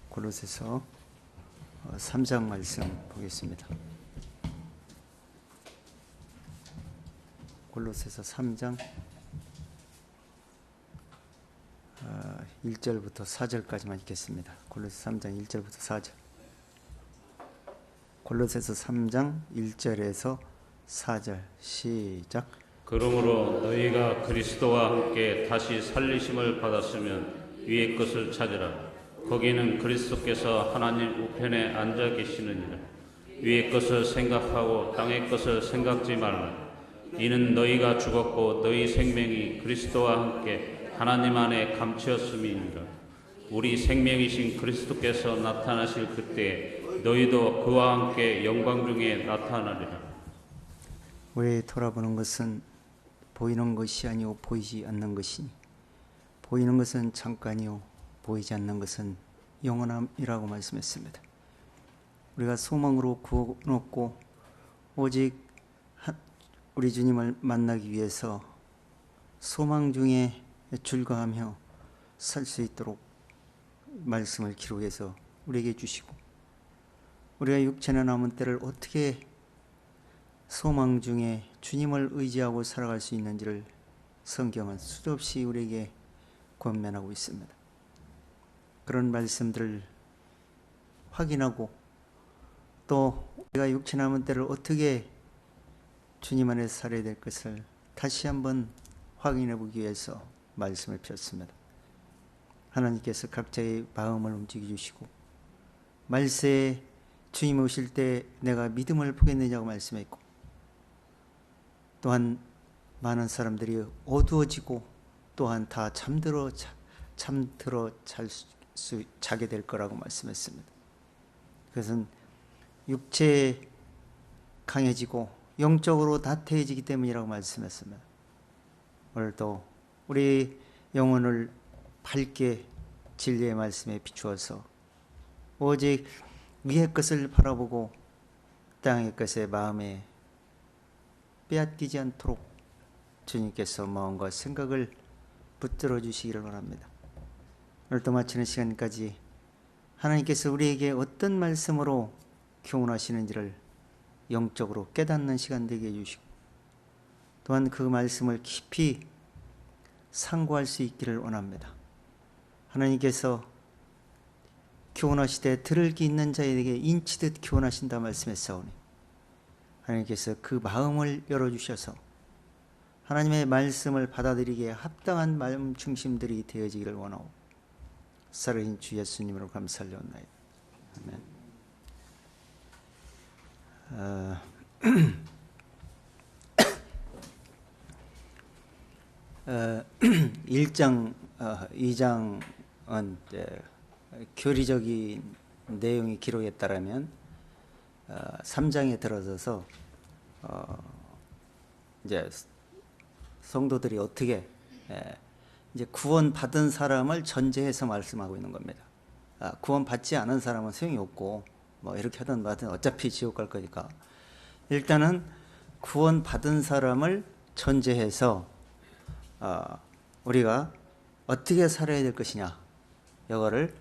골로새서 3장 말씀 보겠습니다. 골로새서 3장 1절부터 4절까지만 읽겠습니다. 골로새서 3장 1절부터 4절. 골로새서 3장 1절에서 4절 시작. 그러므로 너희가 그리스도와 함께 다시 살리심을 받았으면 위의 것을 찾으라. 거기는 그리스도께서 하나님 우편에 앉아 계시느니라. 위의 것을 생각하고 땅의 것을 생각지 말라. 이는 너희가 죽었고 너희 생명이 그리스도와 함께 하나님 안에 감추었음이니라. 우리 생명이신 그리스도께서 나타나실 그때 너희도 그와 함께 영광 중에 나타나리라. 우리 돌아보는 것은 보이는 것이 아니오 보이지 않는 것이니 보이는 것은 잠깐이요 보이지 않는 것은 영원함이라고 말씀했습니다. 우리가 소망으로 구원받고 오직 우리 주님을 만나기 위해서 소망 중에 즐거워하며 살 수 있도록 말씀을 기록해서 우리에게 주시고, 우리가 육체나 남은 때를 어떻게 소망 중에 주님을 의지하고 살아갈 수 있는지를 성경은 수없이 우리에게 권면하고 있습니다. 그런 말씀들을 확인하고 또 우리가 육체 남은 때를 어떻게 주님 안에서 살아야 될 것을 다시 한번 확인해 보기 위해서 말씀을 폈습니다. 하나님께서 각자의 마음을 움직여 주시고, 말세에 주님 오실 때 내가 믿음을 보겠느냐고 말씀했고, 또한 많은 사람들이 어두워지고 또한 다 잠들어 자게 될 거라고 말씀했습니다. 그것은 육체 강해지고 영적으로 나태해지기 때문이라고 말씀했습니다. 오늘도 우리 영혼을 밝게 진리의 말씀에 비추어서 오직 위의 것을 바라보고 땅의 것에 마음에 빼앗기지 않도록 주님께서 마음과 생각을 붙들어 주시기를 바랍니다. 오늘도 마치는 시간까지 하나님께서 우리에게 어떤 말씀으로 교훈하시는지를 영적으로 깨닫는 시간 되게 해주시고, 또한 그 말씀을 깊이 상고할 수 있기를 원합니다. 하나님께서 교훈하시되 들을 귀 있는 자에게 인치듯 교훈하신다 말씀했사오니, 하나님께서 그 마음을 열어주셔서 하나님의 말씀을 받아들이기에 합당한 마음 중심들이 되어지기를 원하고, 살아계신 주 예수님으로 감사를 드립니다. 아멘. 1장, 2장은 교리적인 내용이 기록에 따르면 3장에 들어서서 이제 성도들이 어떻게 이제 구원 받은 사람을 전제해서 말씀하고 있는 겁니다. 구원 받지 않은 사람은 소용이 없고 뭐 이렇게 하든 말든 어차피 지옥 갈 거니까, 일단은 구원 받은 사람을 전제해서 우리가 어떻게 살아야 될 것이냐, 이거를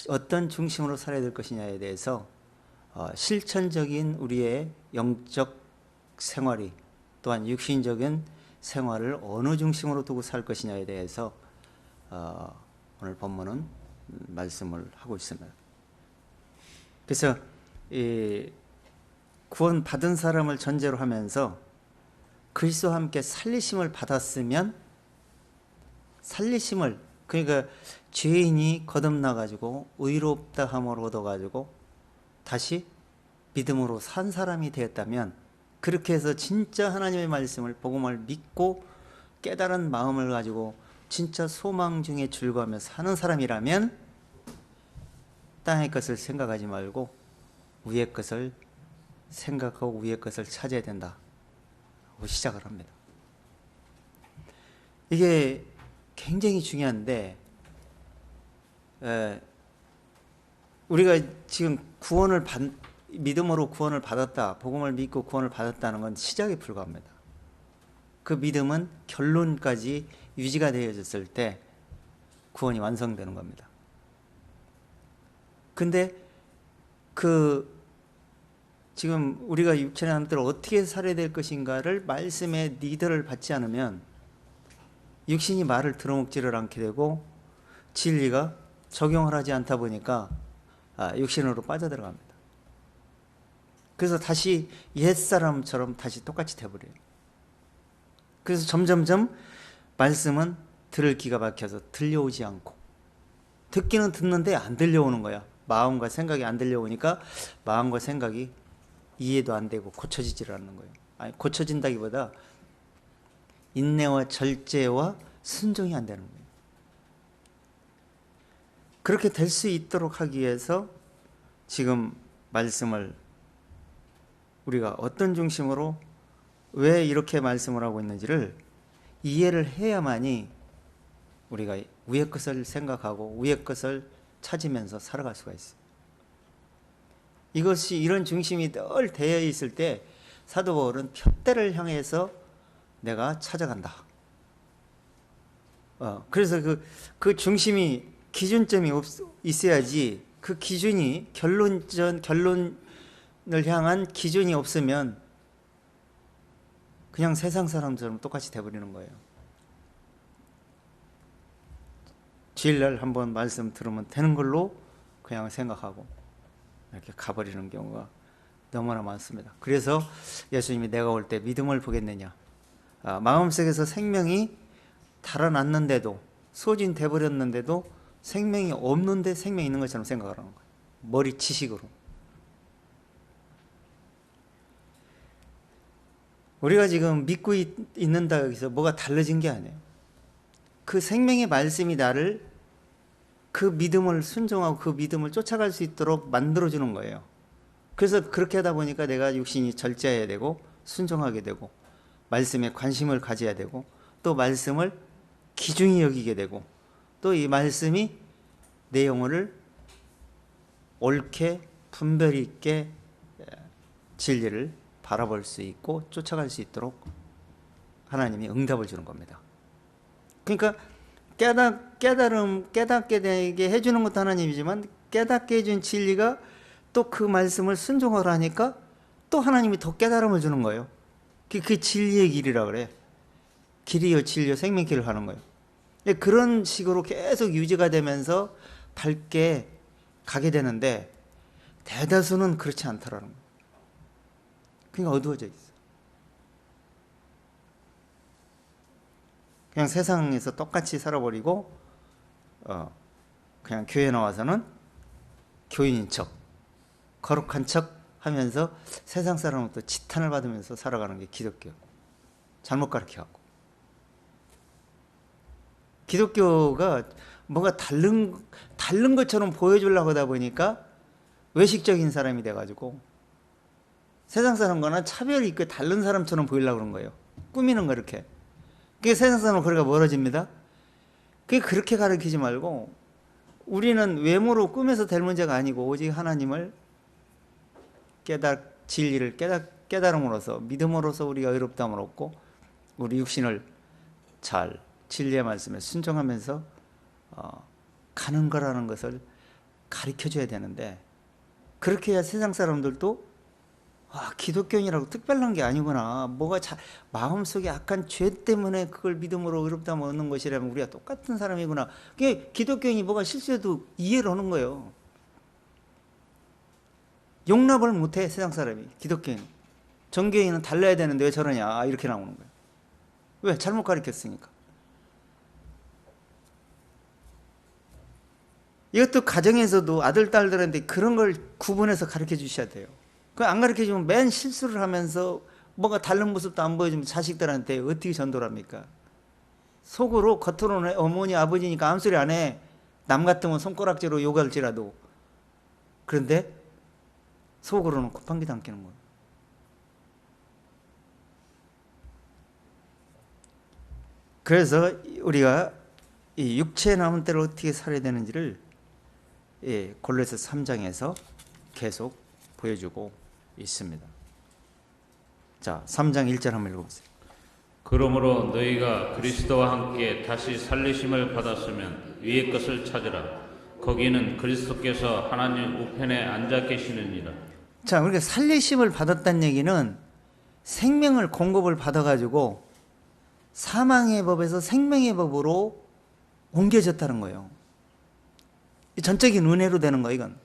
어떤 중심으로 살아야 될 것이냐에 대해서 실천적인 우리의 영적 생활이, 또한 육신적인 생활을 어느 중심으로 두고 살 것이냐에 대해서 오늘 본문은 말씀을 하고 있습니다. 그래서 이 구원 받은 사람을 전제로 하면서 그리스도와 함께 살리심을 받았으면, 살리심을, 그러니까 죄인이 거듭나 가지고 의롭다 함을 얻어 가지고 다시 믿음으로 산 사람이 되었다면, 그렇게 해서 진짜 하나님의 말씀을, 복음을 믿고 깨달은 마음을 가지고 진짜 소망 중에 즐거워하며 사는 사람이라면 땅의 것을 생각하지 말고 위의 것을 생각하고 위의 것을 찾아야 된다 하고 시작을 합니다. 이게 굉장히 중요한데, 우리가 지금 믿음으로 구원을 받았다, 복음을 믿고 구원을 받았다는 건 시작에 불과합니다. 그 믿음은 결론까지 유지가 되어졌을 때 구원이 완성되는 겁니다. 근데 그 지금 우리가 육체의 사람들을 어떻게 살아야 될 것인가를 말씀의 리더를 받지 않으면 육신이 말을 들어먹지를 않게 되고 진리가 적용을 하지 않다 보니까 육신으로 빠져들어갑니다. 그래서 다시 옛사람처럼 다시 똑같이 돼버려요. 그래서 점점점 말씀은 들을 기가 막혀서 들려오지 않고, 듣기는 듣는데 안 들려오는 거야. 마음과 생각이 안 들려오니까 마음과 생각이 이해도 안 되고 고쳐지질 않는 거예요. 아니, 고쳐진다기보다 인내와 절제와 순종이 안 되는 거예요. 그렇게 될 수 있도록 하기 위해서 지금 말씀을 우리가 어떤 중심으로 왜 이렇게 말씀을 하고 있는지를 이해를 해야만이 우리가 위의 것을 생각하고 위의 것을 찾으면서 살아갈 수가 있어요. 이것이 이런 중심이 늘 되어 있을 때 사도 바울은 표대를 향해서 내가 찾아간다. 그래서 그 중심이 기준점이 있어야지. 그 기준이 결론을 향한 기준이 없으면 그냥 세상 사람처럼 똑같이 돼버리는 거예요. 주일날 한번 말씀 들으면 되는 걸로 그냥 생각하고 이렇게 가버리는 경우가 너무나 많습니다. 그래서 예수님이 내가 올 때 믿음을 보겠느냐, 마음속에서 생명이 달아났는데도 소진돼 버렸는데도 생명이 없는데 생명이 있는 것처럼 생각을 하는 거예요. 머리 지식으로. 우리가 지금 믿고 있는다 여기서 뭐가 달라진 게 아니에요. 그 생명의 말씀이 나를 그 믿음을 순종하고 그 믿음을 쫓아갈 수 있도록 만들어주는 거예요. 그래서 그렇게 하다 보니까 내가 육신이 절제해야 되고 순종하게 되고 말씀에 관심을 가져야 되고 또 말씀을 귀중히 여기게 되고 또 이 말씀이 내 영혼을 옳게 분별 있게 진리를 바라볼 수 있고 쫓아갈 수 있도록 하나님이 응답을 주는 겁니다. 그러니까 깨닫게 되게 해주는 것도 하나님이지만 깨닫게 해준 진리가 또 그 말씀을 순종을 하니까 또 하나님이 더 깨달음을 주는 거예요. 그게 진리의 길이라 그래. 길이요 진리요 생명길을 하는 거예요. 그런 식으로 계속 유지가 되면서 밝게 가게 되는데 대다수는 그렇지 않더라는 거예요. 그냥 어두워져 있어. 그냥 세상에서 똑같이 살아버리고 그냥 교회 나와서는 교인인 척, 거룩한 척 하면서 세상 사람으로부터 지탄을 받으면서 살아가는 게 기독교. 잘못 가르쳐갖고. 기독교가 뭔가 다른 것처럼 보여주려고 하다 보니까 외식적인 사람이 돼가지고 세상 사람과는 차별이 있고 다른 사람처럼 보이려고 그런 거예요. 꾸미는 거 이렇게. 그게 세상 사람은 거리가 멀어집니다. 그게 그렇게 가르치지 말고 우리는 외모로 꾸며서 될 문제가 아니고 오직 하나님을 진리를 깨달음으로써 믿음으로써 우리가 의롭다함을 얻고 우리 육신을 잘 진리의 말씀에 순종하면서 가는 거라는 것을 가르쳐줘야 되는데 그렇게 해야 세상 사람들도 기독교인이라고 특별한 게 아니구나. 뭐가 마음속에 악한 죄 때문에 그걸 믿음으로 의롭다함을 얻는 것이라면 우리가 똑같은 사람이구나. 그게 기독교인이 뭐가 실수해도 이해를 하는 거예요. 용납을 못해 세상 사람이. 기독교인. 정교인은 달라야 되는데 왜 저러냐 이렇게 나오는 거예요. 왜? 잘못 가르쳤으니까. 이것도 가정에서도 아들, 딸들한테 그런 걸 구분해서 가르쳐 주셔야 돼요. 안 가르쳐 주면 맨 실수를 하면서 뭔가 다른 모습도 안 보여주면 자식들한테 어떻게 전도를 합니까? 속으로 겉으로는 어머니, 아버지니까 아무 소리 안 해. 남 같으면 손가락질로 욕할지라도. 그런데 속으로는 콧방귀도 안 뀌는 거예요. 그래서 우리가 이 육체에 남은 때를 어떻게 살아야 되는지를 골로새 3장에서 계속 보여주고 있습니다. 자, 3장 1절 한번 읽어보세요. 그러므로 너희가 그리스도와 함께 다시 살리심을 받았으면 위의 것을 찾으라. 거기는 그리스도께서 하나님 우편에 앉아 계시느니라. 자, 그러니까 살리심을 받았다는 얘기는 생명을 공급을 받아가지고 사망의 법에서 생명의 법으로 옮겨졌다는 거예요. 전적인 은혜로 되는 거예요, 이건.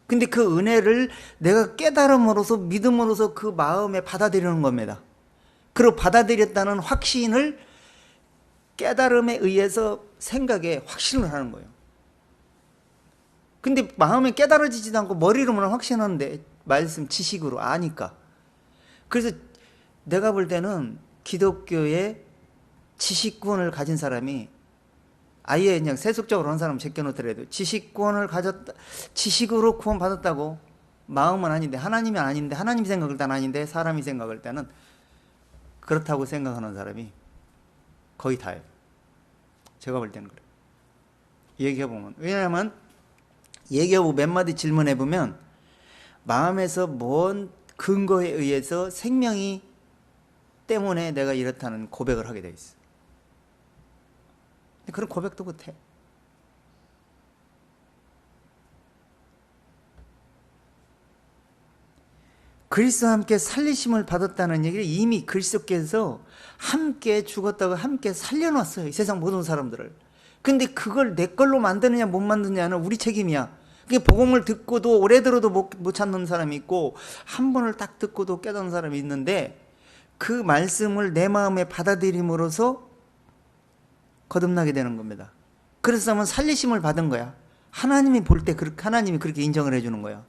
근데 그 은혜를 내가 깨달음으로써 믿음으로써 그 마음에 받아들이는 겁니다. 그리고 받아들였다는 확신을 깨달음에 의해서 생각에 확신을 하는 거예요. 근데 마음에 깨달아지지도 않고 머리로만 확신하는데 말씀 지식으로 아니까. 그래서 내가 볼 때는 기독교의 지식권을 가진 사람이 아예 그냥 세속적으로 한 사람 제껴놓더라도 지식권을 가졌다, 지식으로 구원받았다고 마음은 아닌데 하나님이 아닌데 하나님 생각을 땐 아닌데 사람이 생각할 때는 그렇다고 생각하는 사람이 거의 다예요. 제가 볼 때는 그래요. 얘기해보면. 왜냐하면 얘기하고 몇 마디 질문해보면 마음에서 뭔 근거에 의해서 생명이 때문에 내가 이렇다는 고백을 하게 돼 있어. 근데 그런 고백도 못해. 그리스도와 함께 살리심을 받았다는 얘기를 이미 그리스도께서 함께 죽었다고 함께 살려놨어요. 이 세상 모든 사람들을. 근데 그걸 내 걸로 만드느냐 못 만드느냐는 우리 책임이야. 그게 복음을 듣고도 오래 들어도 못 찾는 사람이 있고 한 번을 딱 듣고도 깨닫는 사람이 있는데 그 말씀을 내 마음에 받아들임으로써 거듭나게 되는 겁니다. 그래서 하면 살리심을 받은 거야. 하나님이 볼 때 하나님이 그렇게 인정을 해주는 거야.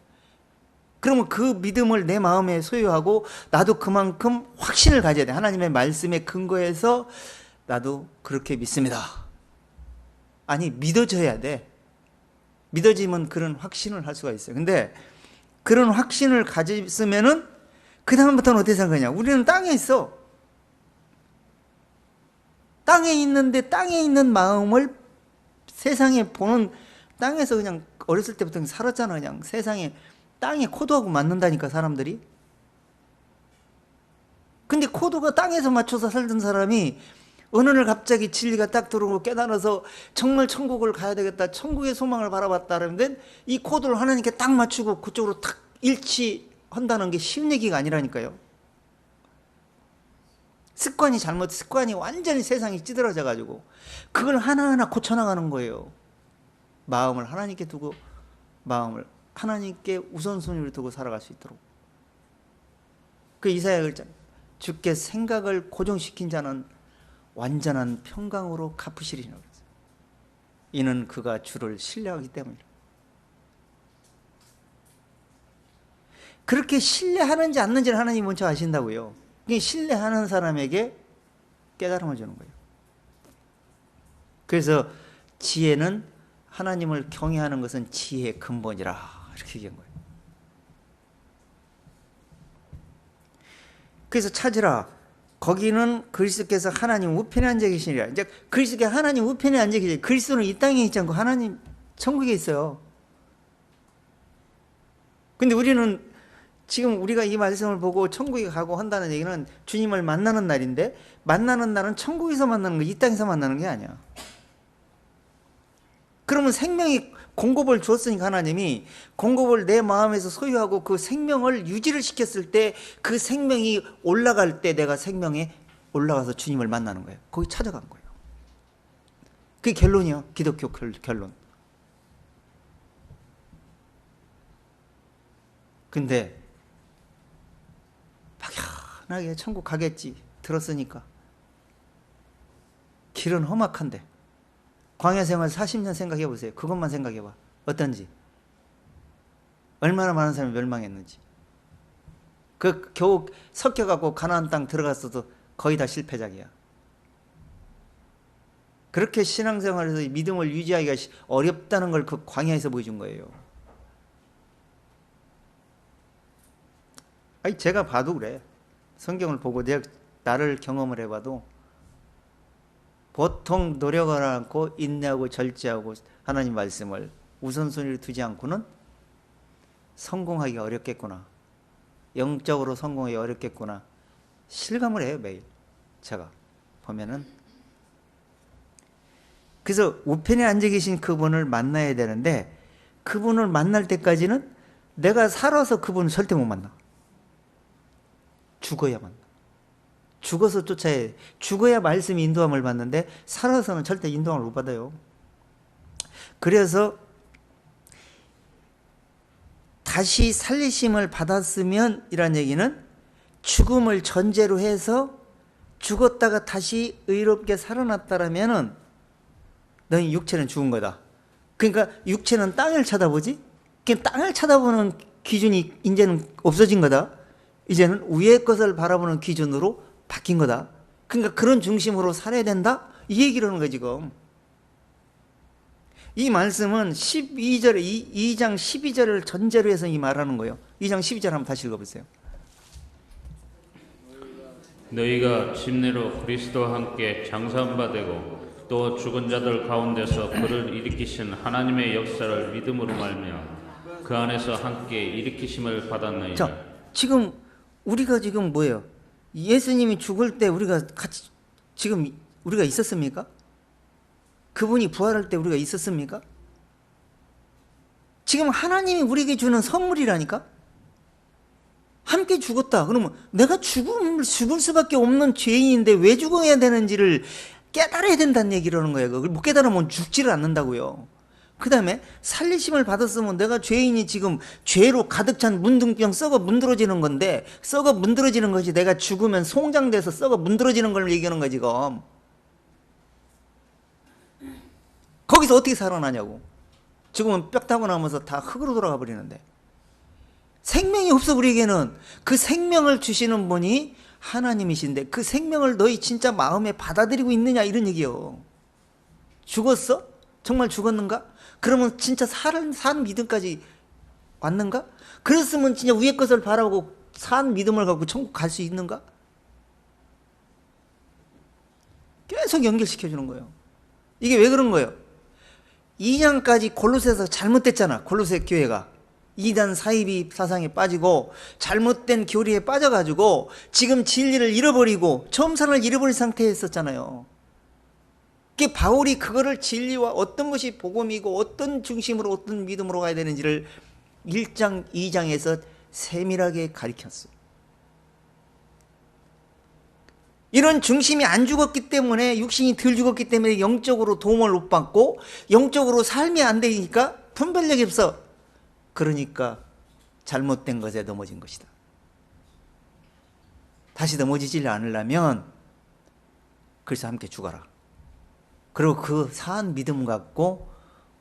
그러면 그 믿음을 내 마음에 소유하고 나도 그만큼 확신을 가져야 돼. 하나님의 말씀에 근거해서 나도 그렇게 믿습니다. 아니, 믿어져야 돼. 믿어지면 그런 확신을 할 수가 있어요. 근데 그런 확신을 가졌으면은 그 다음부터는 어떻게 생각하냐? 우리는 땅에 있어. 땅에 있는데 땅에 있는 마음을 세상에 보는, 땅에서 그냥 어렸을 때부터 살았잖아. 그냥 세상에 땅에 코드하고 맞는다니까 사람들이. 근데 코드가 땅에서 맞춰서 살던 사람이 어느 날 갑자기 진리가 딱 들어오고 깨달아서 정말 천국을 가야 되겠다, 천국의 소망을 바라봤다 그러는데 이 코드를 하나님께 딱 맞추고 그쪽으로 탁 일치한다는 게 쉬운 얘기가 아니라니까요. 습관이 완전히 세상이 찌들어져 가지고 그걸 하나하나 고쳐나가는 거예요. 마음을 하나님께 두고, 마음을 하나님께 우선순위를 두고 살아갈 수 있도록. 그 이사야 글자, 주께 생각을 고정시킨 자는 완전한 평강으로 갚으시리라. 이는 그가 주를 신뢰하기 때문이라. 그렇게 신뢰하는지 않는지를 하나님이 먼저 아신다고요. 신뢰하는 사람에게 깨달음을 주는 거예요. 그래서 지혜는, 하나님을 경외하는 것은 지혜의 근본이라 이렇게 얘기한 거예요. 그래서 찾으라. 거기는 그리스도께서 하나님 우편에 앉아 계시니라. 이제 그리스도께서 하나님 우편에 앉아 계시니, 그리스도는 이 땅에 있지 않고 하나님 천국에 있어요. 근데 우리는 지금 우리가 이 말씀을 보고 천국에 가고 한다는 얘기는 주님을 만나는 날인데, 만나는 날은 천국에서 만나는 거, 이 땅에서 만나는 게 아니야. 그러면 생명이 공급을 주었으니까 하나님이 공급을 내 마음에서 소유하고 그 생명을 유지를 시켰을 때 그 생명이 올라갈 때 내가 생명에 올라가서 주님을 만나는 거예요. 거기 찾아간 거예요. 그게 결론이요. 기독교 결론. 근데 막연하게 천국 가겠지 들었으니까 길은 험악한데 광야 생활 40년 생각해 보세요. 그것만 생각해 봐. 어떤지. 얼마나 많은 사람이 멸망했는지. 그 겨우 섞여갖고 가나안 땅 들어갔어도 거의 다 실패작이야. 그렇게 신앙생활에서 믿음을 유지하기가 어렵다는 걸 그 광야에서 보여준 거예요. 아니, 제가 봐도 그래. 성경을 보고 내가 나를 경험을 해봐도 보통 노력을 않고 인내하고 절제하고 하나님 말씀을 우선순위를 두지 않고는 성공하기 어렵겠구나. 영적으로 성공하기 어렵겠구나. 실감을 해요, 매일. 제가 보면은 그래서 우편에 앉아 계신 그분을 만나야 되는데 그분을 만날 때까지는 내가 살아서 그분을 절대 못 만나. 죽어야 만나. 죽어서 쫓아야 돼. 죽어야 말씀이 인도함을 받는데 살아서는 절대 인도함을 못 받아요. 그래서 다시 살리심을 받았으면 이란 얘기는 죽음을 전제로 해서 죽었다가 다시 의롭게 살아났다라면은 너희 육체는 죽은 거다. 그러니까 육체는 땅을 쳐다보지? 그 땅을 쳐다보는 기준이 이제는 없어진 거다. 이제는 위의 것을 바라보는 기준으로 바뀐 거다. 그러니까 그런 중심으로 살아야 된다? 이 얘기를 하는 거야 지금. 이 말씀은 12절에 2장 12절을 전제로 해서 이 말하는 거예요. 2장 12절 한번 다시 읽어보세요. 너희가 침례로 그리스도와 함께 장사함바 되고 또 죽은 자들 가운데서 그를 일으키신 하나님의 역사를 믿음으로 말미암아 그 안에서 함께 일으키심을 받았느니라. 자, 지금 우리가 지금 뭐예요? 예수님이 죽을 때 우리가 같이 지금 우리가 있었습니까? 그분이 부활할 때 우리가 있었습니까? 지금 하나님이 우리에게 주는 선물이라니까? 함께 죽었다. 그러면 내가 죽을 수밖에 없는 죄인인데 왜 죽어야 되는지를 깨달아야 된다는 얘기를 하는 거예요. 그걸 못 깨달으면 죽지를 않는다고요. 그 다음에 살리심을 받았으면 내가 죄인이 지금 죄로 가득 찬 문둥병 썩어 문드러지는 건데 썩어 문드러지는 것이 내가 죽으면 송장돼서 썩어 문드러지는 걸 얘기하는 거야 지금. 거기서 어떻게 살아나냐고. 죽으면 뼈 타고 나면서 다 흙으로 돌아가 버리는데 생명이 없어. 우리에게는 그 생명을 주시는 분이 하나님이신데 그 생명을 너희 진짜 마음에 받아들이고 있느냐 이런 얘기요. 죽었어? 정말 죽었는가? 그러면 진짜 산 믿음까지 왔는가? 그랬으면 진짜 위의 것을 바라보고 산 믿음을 갖고 천국 갈 수 있는가? 계속 연결시켜주는 거예요. 이게 왜 그런 거예요? 2장까지 골로새에서 잘못됐잖아. 골로새 교회가 이단 사이비 사상에 빠지고 잘못된 교리에 빠져가지고 지금 진리를 잃어버리고 점선을 잃어버린 상태에 있었잖아요. 그 바울이 그거를 진리와 어떤 것이 복음이고 어떤 중심으로 어떤 믿음으로 가야 되는지를 1장 2장에서 세밀하게 가르쳤어요. 이런 중심이 안 죽었기 때문에 육신이 덜 죽었기 때문에 영적으로 도움을 못 받고 영적으로 삶이 안 되니까 분별력이 없어. 그러니까 잘못된 것에 넘어진 것이다. 다시 넘어지지 않으려면 그래서 함께 죽어라. 그리고 그 산 믿음 갖고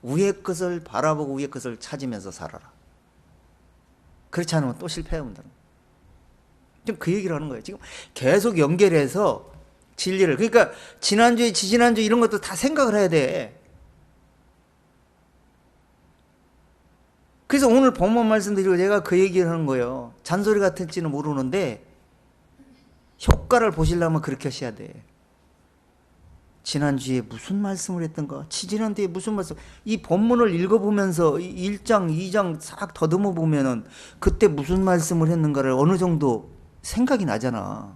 위의 것을 바라보고 위의 것을 찾으면서 살아라. 그렇지 않으면 또 실패한다. 지금 그 얘기를 하는 거예요. 지금 계속 연결해서 진리를. 그러니까 지난주에 지지난주 이런 것도 다 생각을 해야 돼. 그래서 오늘 본문 말씀드리고 제가 그 얘기를 하는 거예요. 잔소리 같을지는 모르는데 효과를 보시려면 그렇게 하셔야 돼. 지난주에 무슨 말씀을 했던가? 지지난주에 무슨 말씀? 이 본문을 읽어보면서 1장, 2장 싹 더듬어 보면은 그때 무슨 말씀을 했는가를 어느 정도 생각이 나잖아.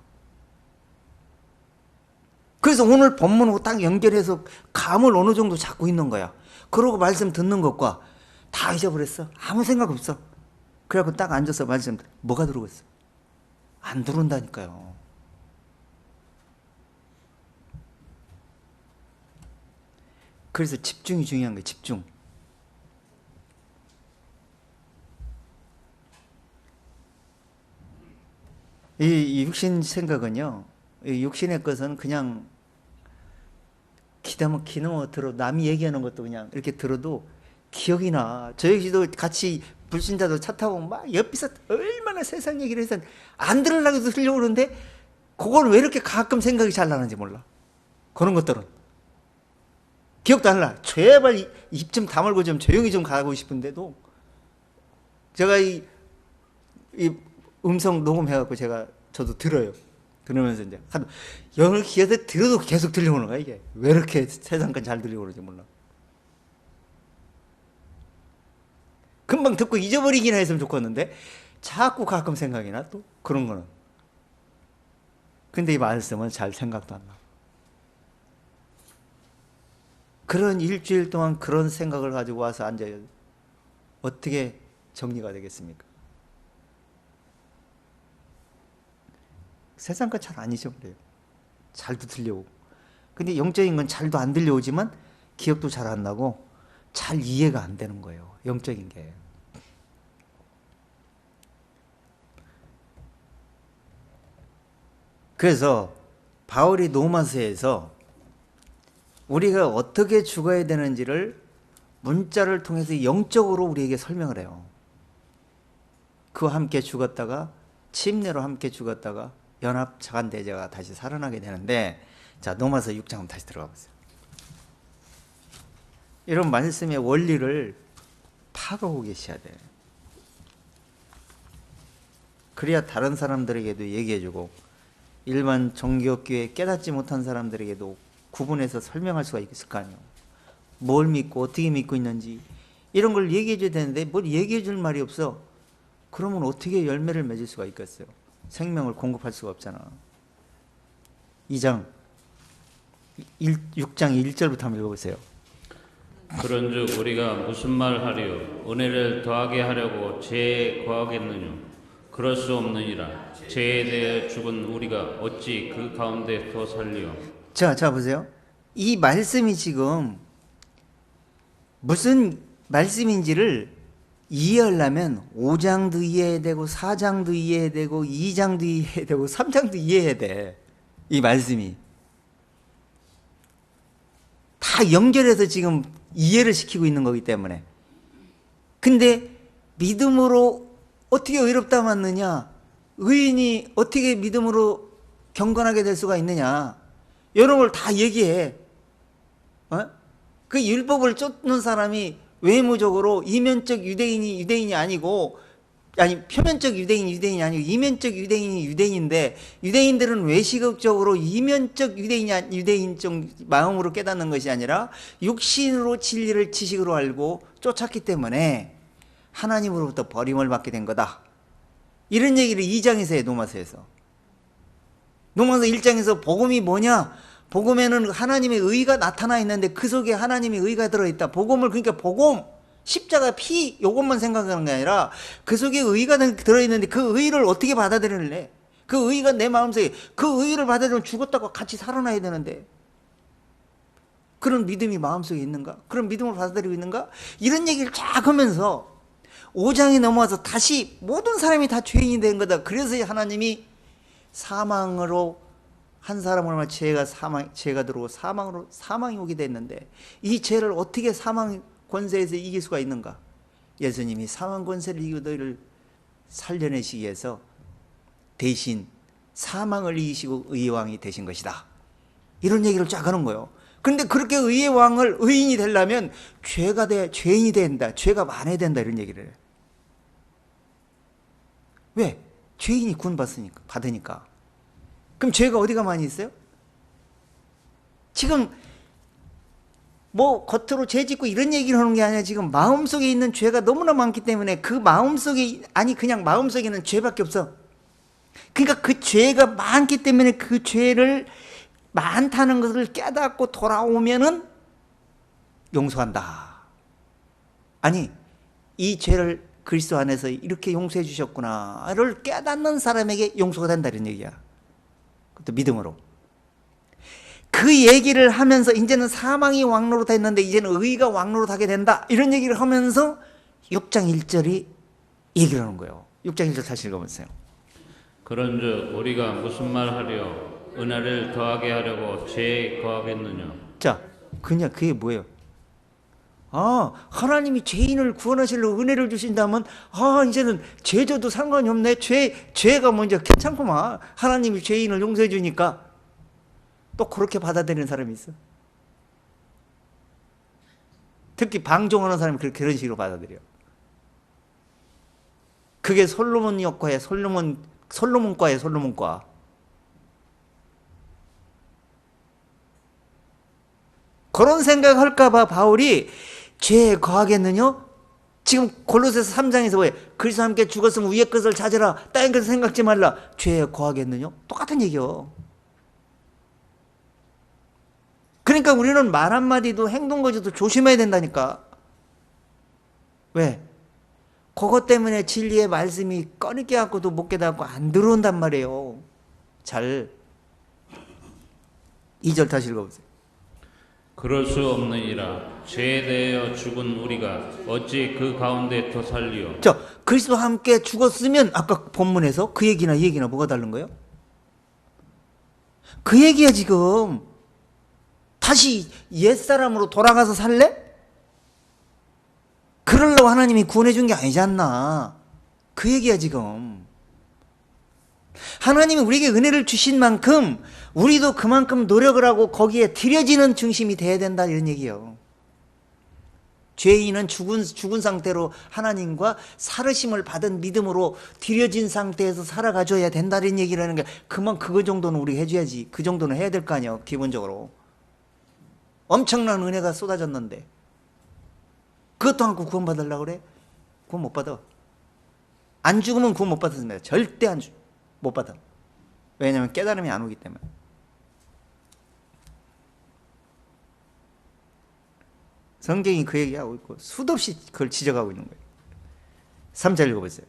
그래서 오늘 본문하고 딱 연결해서 감을 어느 정도 잡고 있는 거야. 그러고 말씀 듣는 것과 다 잊어버렸어. 아무 생각 없어. 그래갖고 딱 앉아서 말씀, 뭐가 들어오고 있어? 안 들어온다니까요. 그래서 집중이 중요한 거예요. 집중. 이 육신 생각은요, 이 육신의 것은 그냥 기다면 기능어 들어 남이 얘기하는 것도 그냥 이렇게 들어도 기억이 나. 저희도 같이 불신자도 차 타고 막 옆에서 얼마나 세상 얘기를 해서 안 들으려고 해도 들려고 그러는데 그걸 왜 이렇게 가끔 생각이 잘 나는지 몰라. 그런 것들은 기억도 안 나. 제발 입 좀 다물고 좀 조용히 좀 가고 싶은데도 제가 이 음성 녹음해갖고 저도 들어요. 그러면서 이제 영을 귀에서 들어도 계속 들려오는 거야. 이게 왜 이렇게 세상까지 잘 들려오는지 몰라. 금방 듣고 잊어버리기나 했으면 좋겠는데 자꾸 가끔 생각이 나. 또 그런 거는. 근데 이 말씀은 잘 생각도 안 나. 그런 일주일 동안 그런 생각을 가지고 와서 앉아요. 어떻게 정리가 되겠습니까? 세상 거 잘 안 잊어버려요. 잘도 들려오고. 근데 영적인 건 잘도 안 들려오지만 기억도 잘 안 나고 잘 이해가 안 되는 거예요. 영적인 게. 그래서 바울이 로마서에서 우리가 어떻게 죽어야 되는지를 문자를 통해서 영적으로 우리에게 설명을 해요. 그와 함께 죽었다가 침례로 함께 죽었다가 연합 차관대제가 다시 살아나게 되는데, 자, 로마서 6장 다시 들어가 보세요. 이런 말씀의 원리를 파악하고 계셔야 돼요. 그래야 다른 사람들에게도 얘기해주고 일반 종교교회 깨닫지 못한 사람들에게도 구분해서 설명할 수가 있을 거 아니에요. 뭘 믿고 어떻게 믿고 있는지 이런 걸 얘기해 줘야 되는데 뭘 얘기해 줄 말이 없어. 그러면 어떻게 열매를 맺을 수가 있겠어요? 생명을 공급할 수가 없잖아. 6장 1절부터 한번 읽어보세요. 그런즉 우리가 무슨 말 하리요? 은혜를 더하게 하려고 죄에 거하겠느냐? 그럴 수 없느니라. 죄에 대해 죽은 우리가 어찌 그 가운데 더 살리요? 자 보세요. 이 말씀이 지금 무슨 말씀인지를 이해하려면 5장도 이해해야 되고 4장도 이해해야 되고 2장도 이해해야 되고 3장도 이해해야 돼. 이 말씀이 다 연결해서 지금 이해를 시키고 있는 거기 때문에. 근데 믿음으로 어떻게 의롭다 맞느냐, 의인이 어떻게 믿음으로 경건하게 될 수가 있느냐, 이런 걸 다 얘기해. 그 율법을 쫓는 사람이 외모적으로 이면적 유대인이 아니고, 아니 표면적 유대인이 아니고 이면적 유대인인데, 유대인들은 외식적으로 이면적 유대인적 마음으로 깨닫는 것이 아니라 육신으로 진리를 지식으로 알고 쫓았기 때문에 하나님으로부터 버림을 받게 된 거다. 이런 얘기를 2장에서 해. 로마서에서 1장에서 복음이 뭐냐, 복음에는 하나님의 의가 나타나 있는데 그 속에 하나님의 의가 들어있다. 복음을, 그러니까 복음, 십자가, 피, 이것만 생각하는 게 아니라 그 속에 의가 들어있는데 그 의를 어떻게 받아들일래? 그 의가 내 마음속에, 그 의를 받아들이면 죽었다고 같이 살아나야 되는데 그런 믿음이 마음속에 있는가? 그런 믿음을 받아들이고 있는가? 이런 얘기를 쫙 하면서 5장에 넘어와서 다시 모든 사람이 다 죄인이 된 거다. 그래서 하나님이 사망으로 한 사람을 죄가 들어오고 사망이 오게 됐는데 이 죄를 어떻게 사망 권세에서 이길 수가 있는가? 예수님이 사망 권세를 이기고 너희를 살려내시기 위해서 대신 사망을 이기시고 의의 왕이 되신 것이다. 이런 얘기를 쫙 하는 거예요. 그런데 그렇게 의의 왕을, 의인이 되려면 죄인이 된다, 죄가 많아야 된다, 이런 얘기를 해요. 왜? 죄인이 받으니까. 그럼 죄가 어디가 많이 있어요? 지금 뭐 겉으로 죄 짓고 이런 얘기를 하는 게 아니라 지금 마음속에 있는 죄가 너무나 많기 때문에 그 마음속에, 아니 그냥 마음속에는 죄밖에 없어. 그러니까 그 죄가 많기 때문에 그 죄를 많다는 것을 깨닫고 돌아오면은 용서한다. 아니, 이 죄를 그리스도 안에서 이렇게 용서해 주셨구나를 깨닫는 사람에게 용서가 된다, 이런 얘기야. 그것도 믿음으로. 그 얘기를 하면서 이제는 사망이 왕노릇 했는데 이제는 의가 왕노릇 하게 된다, 이런 얘기를 하면서 6장 1절이 얘기를 하는 거예요. 6장 1절 다시 읽어보세요. 그런즉 우리가 무슨 말 하려? 은혜를 더하게 하려고 죄에 거하겠느냐? 자, 그게 뭐예요? 하나님이 죄인을 구원하시려고 은혜를 주신다면, 이제는 죄져도 상관이 없네. 죄가 먼저 괜찮구만. 하나님이 죄인을 용서해 주니까. 또 그렇게 받아들이는 사람이 있어. 특히 방종하는 사람이 그런 식으로 받아들여. 그게 솔로몬 역과에 솔로몬과에 솔로몬과. 그런 생각할까봐 바울이 죄에 거하겠느냐? 지금 골로새서 3장에서 뭐예요? 그리스도와 함께 죽었으면 위의 것을 찾으라, 땅의 것을 생각지 말라. 죄에 거하겠느냐? 똑같은 얘기요. 그러니까 우리는 말 한마디도 행동 거지도 조심해야 된다니까. 왜? 그것 때문에 진리의 말씀이 꺼리게 갖고도 못 깨닫고 안 들어온단 말이에요. 잘. 2절 다시 읽어보세요. 그럴 수 없느니라. 죄에 대하여 죽은 우리가 어찌 그 가운데 더 살리요. 자, 그리스도와 함께 죽었으면 아까 본문에서 그 얘기나 이 얘기나 뭐가 다른 거예요? 그 얘기야 지금. 다시 옛사람으로 돌아가서 살래? 그러려고 하나님이 구원해 준 게 아니지 않나. 그 얘기야 지금. 하나님이 우리에게 은혜를 주신 만큼 우리도 그만큼 노력을 하고 거기에 들여지는 중심이 돼야 된다 이런 얘기예요. 죄인은 죽은 상태로 하나님과 살으심을 받은 믿음으로 들여진 상태에서 살아가줘야 된다는 얘기라는 게 그거 정도는 우리가 해줘야지. 그 정도는 해야 될 거 아니에요. 기본적으로. 엄청난 은혜가 쏟아졌는데 그것도 않고 구원받으려고 그래? 구원 못 받아. 안 죽으면 구원 못 받습니다. 절대 못 받아. 왜냐하면 깨달음이 안 오기 때문에. 성경이 그 얘기하고 있고 수도 없이 그걸 지적하고 있는 거예요. 3절 읽어보세요.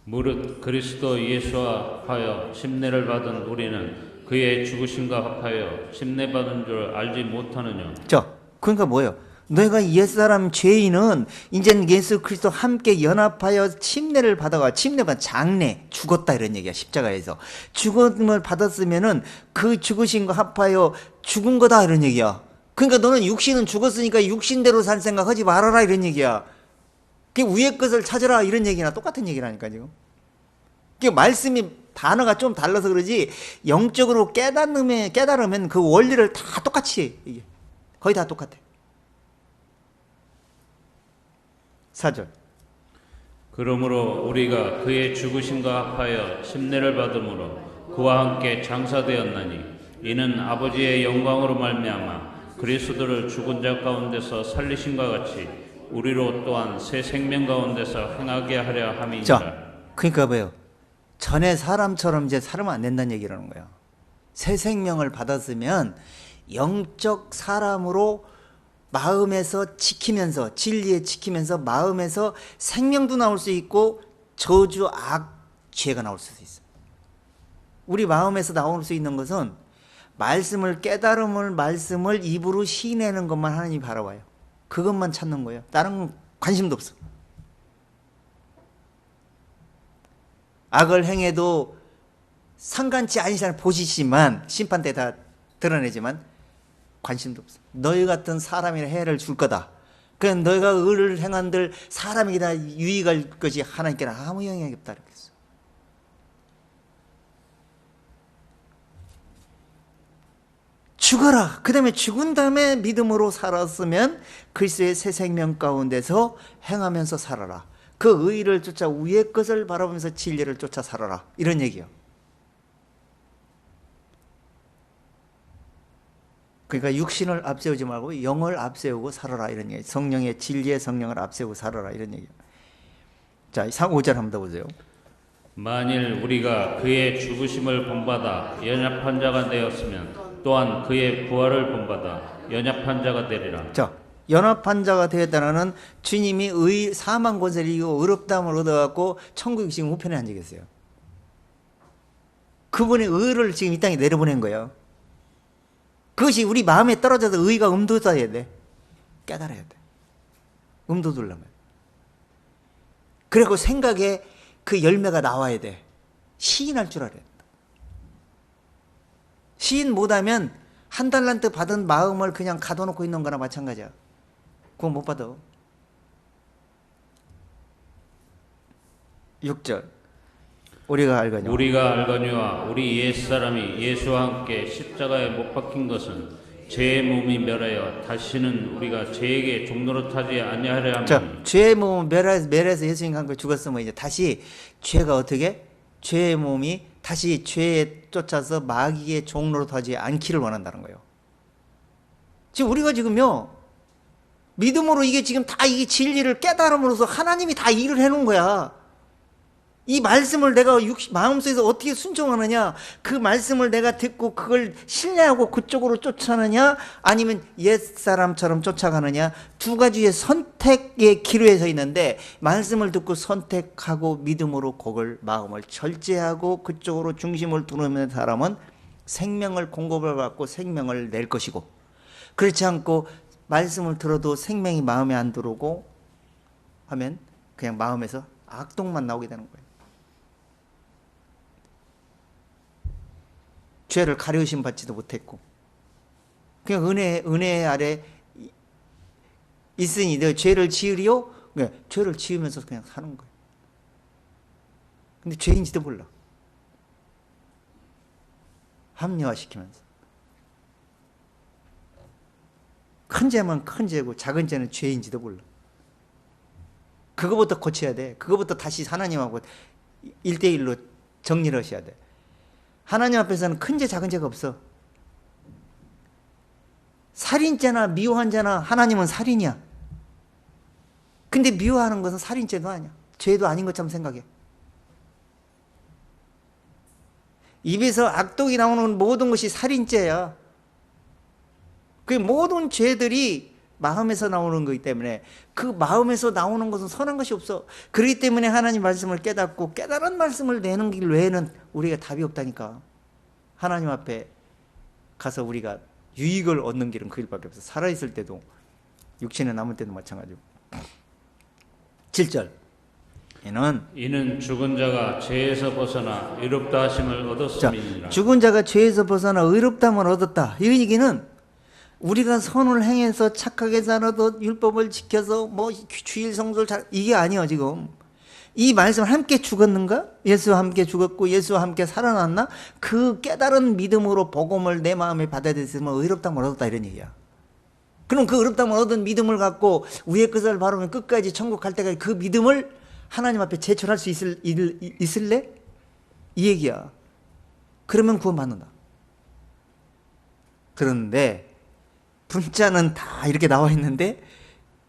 무릇 그리스도 예수와 합하여 침례를 받은 우리는 그의 죽으심과 합하여 침례 받은 줄 알지 못하느냐. 자, 그러니까 뭐예요? 너희가 옛사람 죄인은 이제는 예수 그리스도 함께 연합하여 침례를 받아가 침례받 장례 죽었다 이런 얘기야. 십자가에서 죽음을 받았으면은 그 죽으신 거 합하여 죽은 거다 이런 얘기야. 그러니까 너는 육신은 죽었으니까 육신대로 살 생각하지 말아라 이런 얘기야. 그 위의 것을 찾으라 이런 얘기나 똑같은 얘기라니까 지금. 그 말씀이 단어가 좀 달라서 그러지 영적으로 깨달으면 그 원리를 다 똑같이 해. 이게 거의 다 똑같아. 4절. 그러므로 우리가 그의 죽으심과 합하여 침례를 받음으로 그와 함께 장사되었나니 이는 아버지의 영광으로 말미암아 그리스도를 죽은 자 가운데서 살리신과 같이 우리로 또한 새 생명 가운데서 행하게 하려 함이니라. 자, 그러니까 뭐예요? 전에 사람처럼 이제 살면 안 된다는 얘기라는 거예요. 새 생명을 받았으면 영적 사람으로 마음에서 지키면서 진리에 지키면서 마음에서 생명도 나올 수 있고 저주, 악, 죄가 나올 수도 있어요. 우리 마음에서 나올 수 있는 것은 말씀을 말씀을 입으로 시인하는 것만 하나님이 바라봐요. 그것만 찾는 거예요. 다른 건 관심도 없어. 악을 행해도 상관치 아니잖아요. 보시지만 심판 때 다 드러내지만 관심도 없어. 너희 같은 사람이나 해를 줄 거다. 그냥 너희가 의를 행한들 사람에게 다 유익할 것이 하나님께는 아무 영향이 없다 이렇게 했어. 죽어라. 그 다음에 죽은 다음에 믿음으로 살았으면 그리스도의 새 생명 가운데서 행하면서 살아라. 그 의를 쫓아 위의 것을 바라보면서 진리를 쫓아 살아라. 이런 얘기요. 그러니까 육신을 앞세우지 말고 영을 앞세우고 살아라 이런 얘기. 성령의 진리의 성령을 앞세우고 살아라 이런 얘기요. 자, 5절 한번 더 보세요. 만일 우리가 그의 죽으심을 본받아 연약한 자가 되었으면 또한 그의 부활을 본받아 연약한 자가 되리라. 자, 연합한 자가 되었다는 주님이 사망 권세를 이기고 의롭다함을 얻어갖고 천국에 지금 우편에 앉아 계세요. 그분의 의를 지금 이 땅에 내려보낸 거예요. 그것이 우리 마음에 떨어져서 의가 음돋아야 돼. 깨달아야 돼. 음돋으려면. 그리고 생각에 그 열매가 나와야 돼. 시인할 줄 알아야 돼. 시인 못하면 한 달란트 받은 마음을 그냥 가둬놓고 있는 거나 마찬가지야. 그거 못 받아. 6절. 우리가 알거니와 우리 옛사람이 예수와 함께 십자가에 못 박힌 것은 죄의 몸이 멸하여 다시는 우리가 죄에게 종노릇하지 아니하려 함이니. 자, 죄의 몸은 멸해서 예수님 함께 죽었으면 이제 다시 죄가 어떻게? 죄의 몸이 다시 죄에 쫓아서 마귀의 종노릇하지 않기를 원한다는 거예요. 지금 우리가 지금요 믿음으로 이게 지금 다 이 진리를 깨달음으로써 하나님이 다 일을 해놓은 거야. 이 말씀을 내가 마음속에서 어떻게 순종하느냐, 그 말씀을 내가 듣고 그걸 신뢰하고 그쪽으로 쫓아느냐, 아니면 옛사람처럼 쫓아가느냐, 두 가지의 선택의 기로에 서 있는데, 말씀을 듣고 선택하고 믿음으로 그걸 마음을 절제하고 그쪽으로 중심을 두는 사람은 생명을 공급을 받고 생명을 낼 것이고, 그렇지 않고 말씀을 들어도 생명이 마음에 안 들어오고 하면 그냥 마음에서 악독만 나오게 되는 거예요. 죄를 가려우심 받지도 못했고, 그냥 은혜 아래 있으니 너 죄를 지으리요? 그냥 죄를 지으면서 그냥 사는 거예요. 근데 죄인지도 몰라. 합리화시키면서. 큰 죄만 큰 죄고 작은 죄는 죄인지도 몰라. 그거부터 고쳐야 돼. 그거부터 다시 하나님하고 1대1로 정리를 하셔야 돼. 하나님 앞에서는 큰 죄 작은 죄가 없어. 살인죄나 미워한 죄나 하나님은 살인이야. 근데 미워하는 것은 살인죄도 아니야. 죄도 아닌 것처럼 생각해. 입에서 악독이 나오는 모든 것이 살인죄야. 그 모든 죄들이 마음에서 나오는 거기 때문에 그 마음에서 나오는 것은 선한 것이 없어. 그렇기 때문에 하나님 말씀을 깨닫고 깨달은 말씀을 내는 길 외에는 우리가 답이 없다니까. 하나님 앞에 가서 우리가 유익을 얻는 길은 그 길밖에 없어. 살아있을 때도 육신에 남을 때도 마찬가지고. 7절 이는 죽은 자가 죄에서 벗어나 의롭다 하심을 얻었음이니라. 죽은 자가 죄에서 벗어나 의롭다함을 얻었다. 이 얘기는 우리가 선을 행해서 착하게 살아도 율법을 지켜서 뭐 주일 성수를 잘, 이게 아니에요. 지금 이 말씀 함께 죽었는가? 예수와 함께 죽었고 예수와 함께 살아났나? 그 깨달은 믿음으로 복음을 내 마음에 받아들였으면 의롭다함을 얻었다 이런 얘기야. 그럼 그 의롭다함을 얻은 믿음을 갖고 위의 것을 바르면 끝까지 천국 갈 때까지 그 믿음을 하나님 앞에 제출할 수 있을래? 이 얘기야. 그러면 구원받는다. 그런데 문자는 다 이렇게 나와 있는데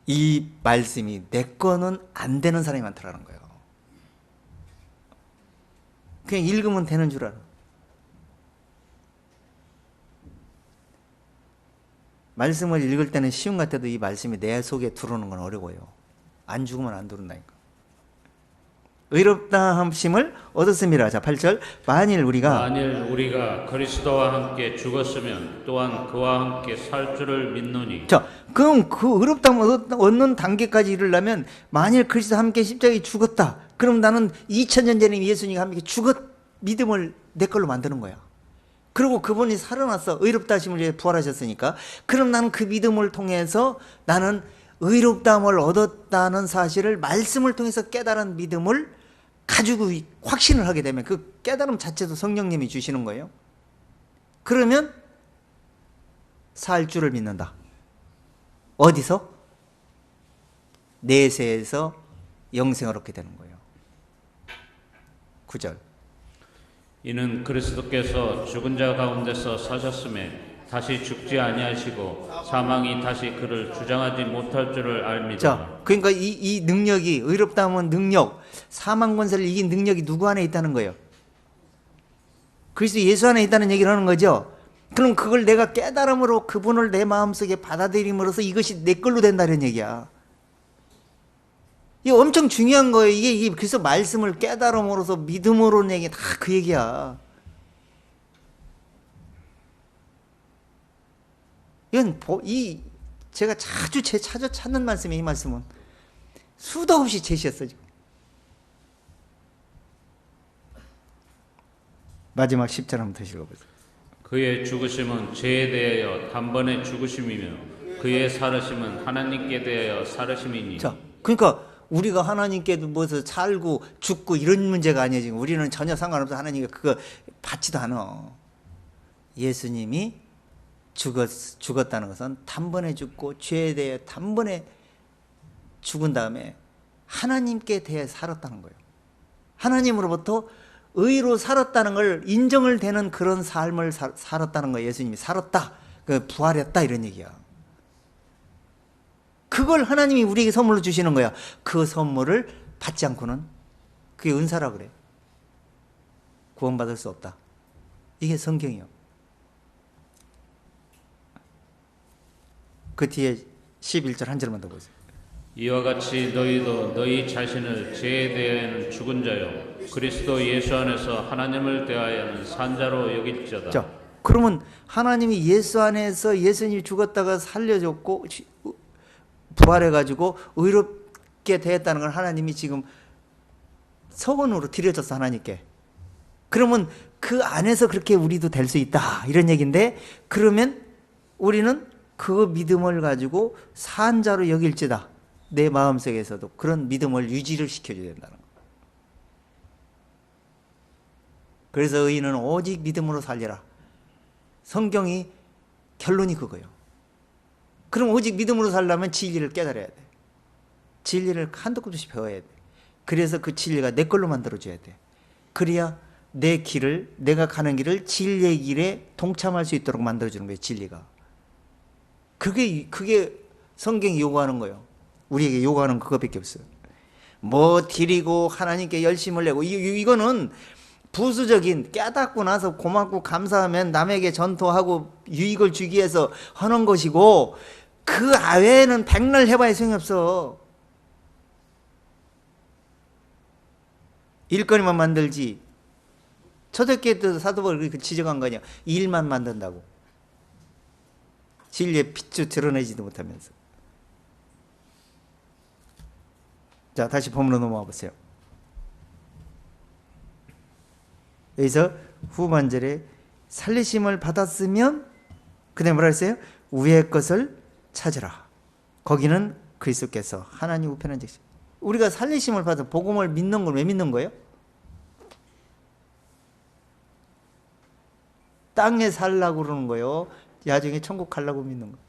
이 말씀이 내 거는 안 되는 사람이 많더라는 거예요. 그냥 읽으면 되는 줄 알아. 말씀을 읽을 때는 쉬운 것 같아도 이 말씀이 내 속에 들어오는 건 어려워요. 안 죽으면 안 들어온다니까. 의롭다 함심을 얻었음이라. 자, 8절. 만일 우리가 그리스도와 함께 죽었으면 또한 그와 함께 살 줄을 믿노니. 자, 그럼 그 의롭다함을 얻는 단계까지 이르려면 만일 그리스도와 함께 십자가에 죽었다. 그럼 나는 2000년 전에 예수님과 함께 믿음을 내 걸로 만드는 거야. 그리고 그분이 살아났어. 의롭다 하심을 위해 부활하셨으니까. 그럼 나는 그 믿음을 통해서 나는 의롭다함을 얻었다는 사실을 말씀을 통해서 깨달은 믿음을 가지고 확신을 하게 되면 그 깨달음 자체도 성령님이 주시는 거예요. 그러면 살 줄을 믿는다. 어디서? 내세에서 영생을 얻게 되는 거예요. 9절. 이는 그리스도께서 죽은 자 가운데서 사셨음에 다시 죽지 아니하시고 사망이 다시 그를 주장하지 못할 줄을 알미다. 자, 그러니까 이 능력이, 의롭다함은 능력, 사망 권세를 이긴 능력이 누구 안에 있다는 거예요? 그리스도 예수 안에 있다는 얘기를 하는 거죠. 그럼 그걸 내가 깨달음으로 그분을 내 마음속에 받아들임으로써 이것이 내 걸로 된다는 얘기야. 이게 엄청 중요한 거예요. 이게 그래서 말씀을 깨달음으로써 믿음으로 내게 다 그 얘기야. 이건 제가 자주 찾는 말씀이에요. 이 말씀은 수도 없이 제시했어 지금. 마지막 10절 한번 다시 읽어보세요. 그의 죽으심은 죄에 대하여 단번에 죽으심이며 그의 살으심은 하나님께 대하여 살으심이니. 자, 그러니까 우리가 하나님께도 무엇을 살고 죽고 이런 문제가 아니에요. 지금 우리는 전혀 상관없어. 하나님이 그거 받지도 않아. 예수님이 죽었다는 것은 단번에 죽고 죄에 대해 단번에 죽은 다음에 하나님께 대해 살았다는 거예요. 하나님으로부터 의로 살았다는 걸 인정을 되는 그런 삶을 살았다는 거예요. 예수님이 살았다, 부활했다 이런 얘기야. 그걸 하나님이 우리에게 선물로 주시는 거야. 그 선물을 받지 않고는 그게 은사라 그래. 구원받을 수 없다. 이게 성경이요. 그 뒤에 11절 한 절만 더 보세요. 이와 같이 너희도 너희 자신을 죄에 대하여는 죽은 자요 그리스도 예수 안에서 하나님을 대하여는 산 자로 여길지어다. 자, 그러면 하나님이 예수 안에서 예수님이 죽었다가 살려줬고 부활해가지고 의롭게 되었다는 걸 하나님이 지금 서원으로 드려졌어, 하나님께. 그러면 그 안에서 그렇게 우리도 될 수 있다, 이런 얘기인데, 그러면 우리는 그 믿음을 가지고 산 자로 여길지다. 내 마음속에서도 그런 믿음을 유지를 시켜줘야 된다는 거예요. 그래서 의인은 오직 믿음으로 살리라. 성경이 결론이 그거예요. 그럼 오직 믿음으로 살려면 진리를 깨달아야 돼. 진리를 한도 끝도 없이 배워야 돼. 그래서 그 진리가 내 걸로 만들어줘야 돼. 그래야 내 길을, 내가 가는 길을 진리의 길에 동참할 수 있도록 만들어주는 거예요, 진리가. 그게 성경이 요구하는 거예요. 우리에게 요구하는 그것밖에 없어요. 뭐 드리고 하나님께 열심을 내고, 이거는 부수적인, 깨닫고 나서 고맙고 감사하면 남에게 전토하고 유익을 주기 위해서 하는 것이고, 그 외에는 백날 해봐야 소용이 없어. 일거리만 만들지. 초대교회 때도 사도바울이 그렇게 지적한 거냐. 일만 만든다고. 진리의 빛을 드러내지도 못하면서. 자, 다시 본문으로 넘어가 보세요. 여기서 후반절에 살리심을 받았으면 그 다음에 뭐라 했어요? 위의 것을 찾으라. 거기는 그리스도께서 하나님 우편한 즉. 우리가 살리심을 받아 복음을 믿는 걸 왜 믿는 거예요? 땅에 살라고 그러는 거예요? 나중에 천국 가려고 믿는 거예요?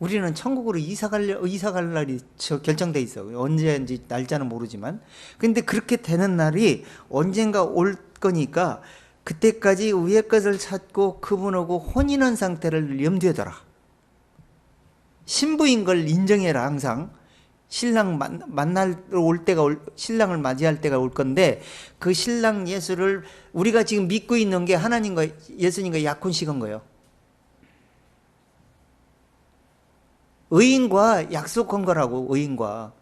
우리는 천국으로 이사 갈 날이 결정돼 있어. 언제인지 날짜는 모르지만. 근데 그렇게 되는 날이 언젠가 올 거니까 그때까지 위의 것을 찾고 그분하고 혼인한 상태를 염두에 둬라. 신부인 걸 인정해라. 항상 신랑 신랑을 맞이할 때가 올 건데, 그 신랑 예수를 우리가 지금 믿고 있는 게 하나님과 예수님과 약혼식인 거예요. 의인과 약속한 거라고. 의인과.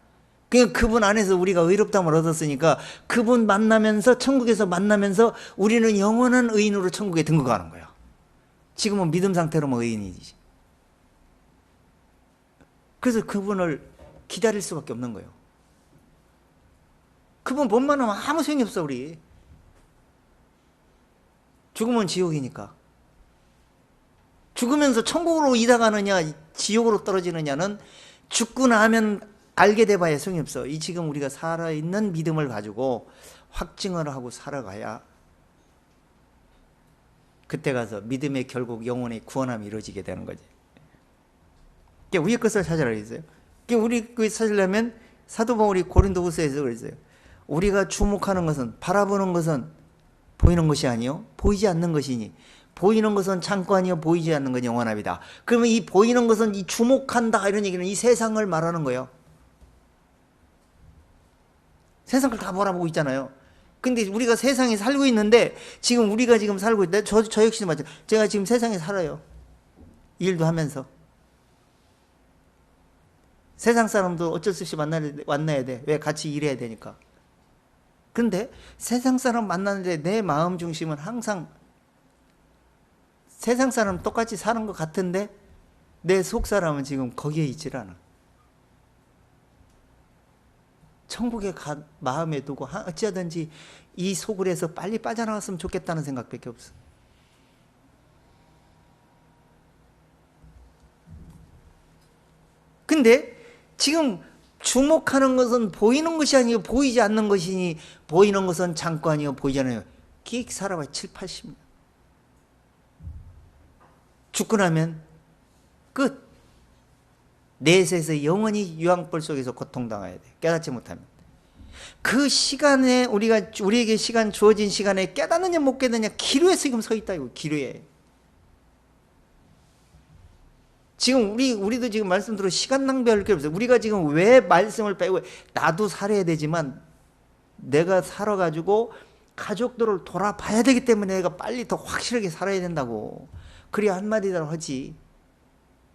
그러니까 그분 안에서 우리가 의롭다함을 얻었으니까 그분 만나면서, 천국에서 만나면서 우리는 영원한 의인으로 천국에 등극하는 거야. 지금은 믿음 상태로만 의인이지. 그래서 그분을 기다릴 수밖에 없는 거예요. 그분 못 만나면 아무 소용이 없어. 우리 죽으면 지옥이니까. 죽으면서 천국으로 이사 가느냐 지옥으로 떨어지느냐는 죽고 나면 알게 돼봐야 소용이 없어. 이 지금 우리가 살아있는 믿음을 가지고 확증을 하고 살아가야 그때 가서 믿음의 결국 영혼의 구원함이 이루어지게 되는 거지. 그러니까 위의 것을 찾으라 그랬어요. 그러니까 우리 그 찾으려면 사도 바울이 고린도후서에서 그랬어요. 우리가 주목하는 것은, 바라보는 것은 보이는 것이 아니요 보이지 않는 것이니, 보이는 것은 잠깐이요 보이지 않는 건 영원합니다. 그러면 이 보이는 것은, 이 주목한다 이런 얘기는 이 세상을 말하는 거예요. 세상을 다 바라보고 있잖아요. 근데 우리가 세상에 살고 있는데, 지금 우리가 지금 살고 있다. 저 역시도 마찬가지. 제가 지금 세상에 살아요. 일도 하면서. 세상 사람도 어쩔 수 없이 만나야 돼. 왜? 같이 일해야 되니까. 근데 세상 사람 만나는데 내 마음 중심은 항상 세상 사람 똑같이 사는 것 같은데 내 속 사람은 지금 거기에 있질 않아. 천국에 마음에 두고 어찌하든지 이 소굴에서 빨리 빠져나갔으면 좋겠다는 생각밖에 없어. 근데 지금 주목하는 것은 보이는 것이 아니고 보이지 않는 것이니, 보이는 것은 잠깐이요 보이지 않아요. 끽 살아봐야 7, 80년. 죽고 나면 끝. 내세에서 영원히 유황불 속에서 고통당해야 돼. 깨닫지 못하면. 그 시간에 우리에게 시간 주어진 시간에 깨닫느냐 못 깨닫느냐 기로에 지금 서 있다. 이거 기로에. 지금 우리도 지금 말씀대로 시간 낭비할 게 없어요. 우리가 지금 왜 말씀을 빼고, 나도 살아야 되지만 내가 살아가지고 가족들을 돌아봐야 되기 때문에 내가 빨리 더 확실하게 살아야 된다고. 그래야 한마디라도 하지.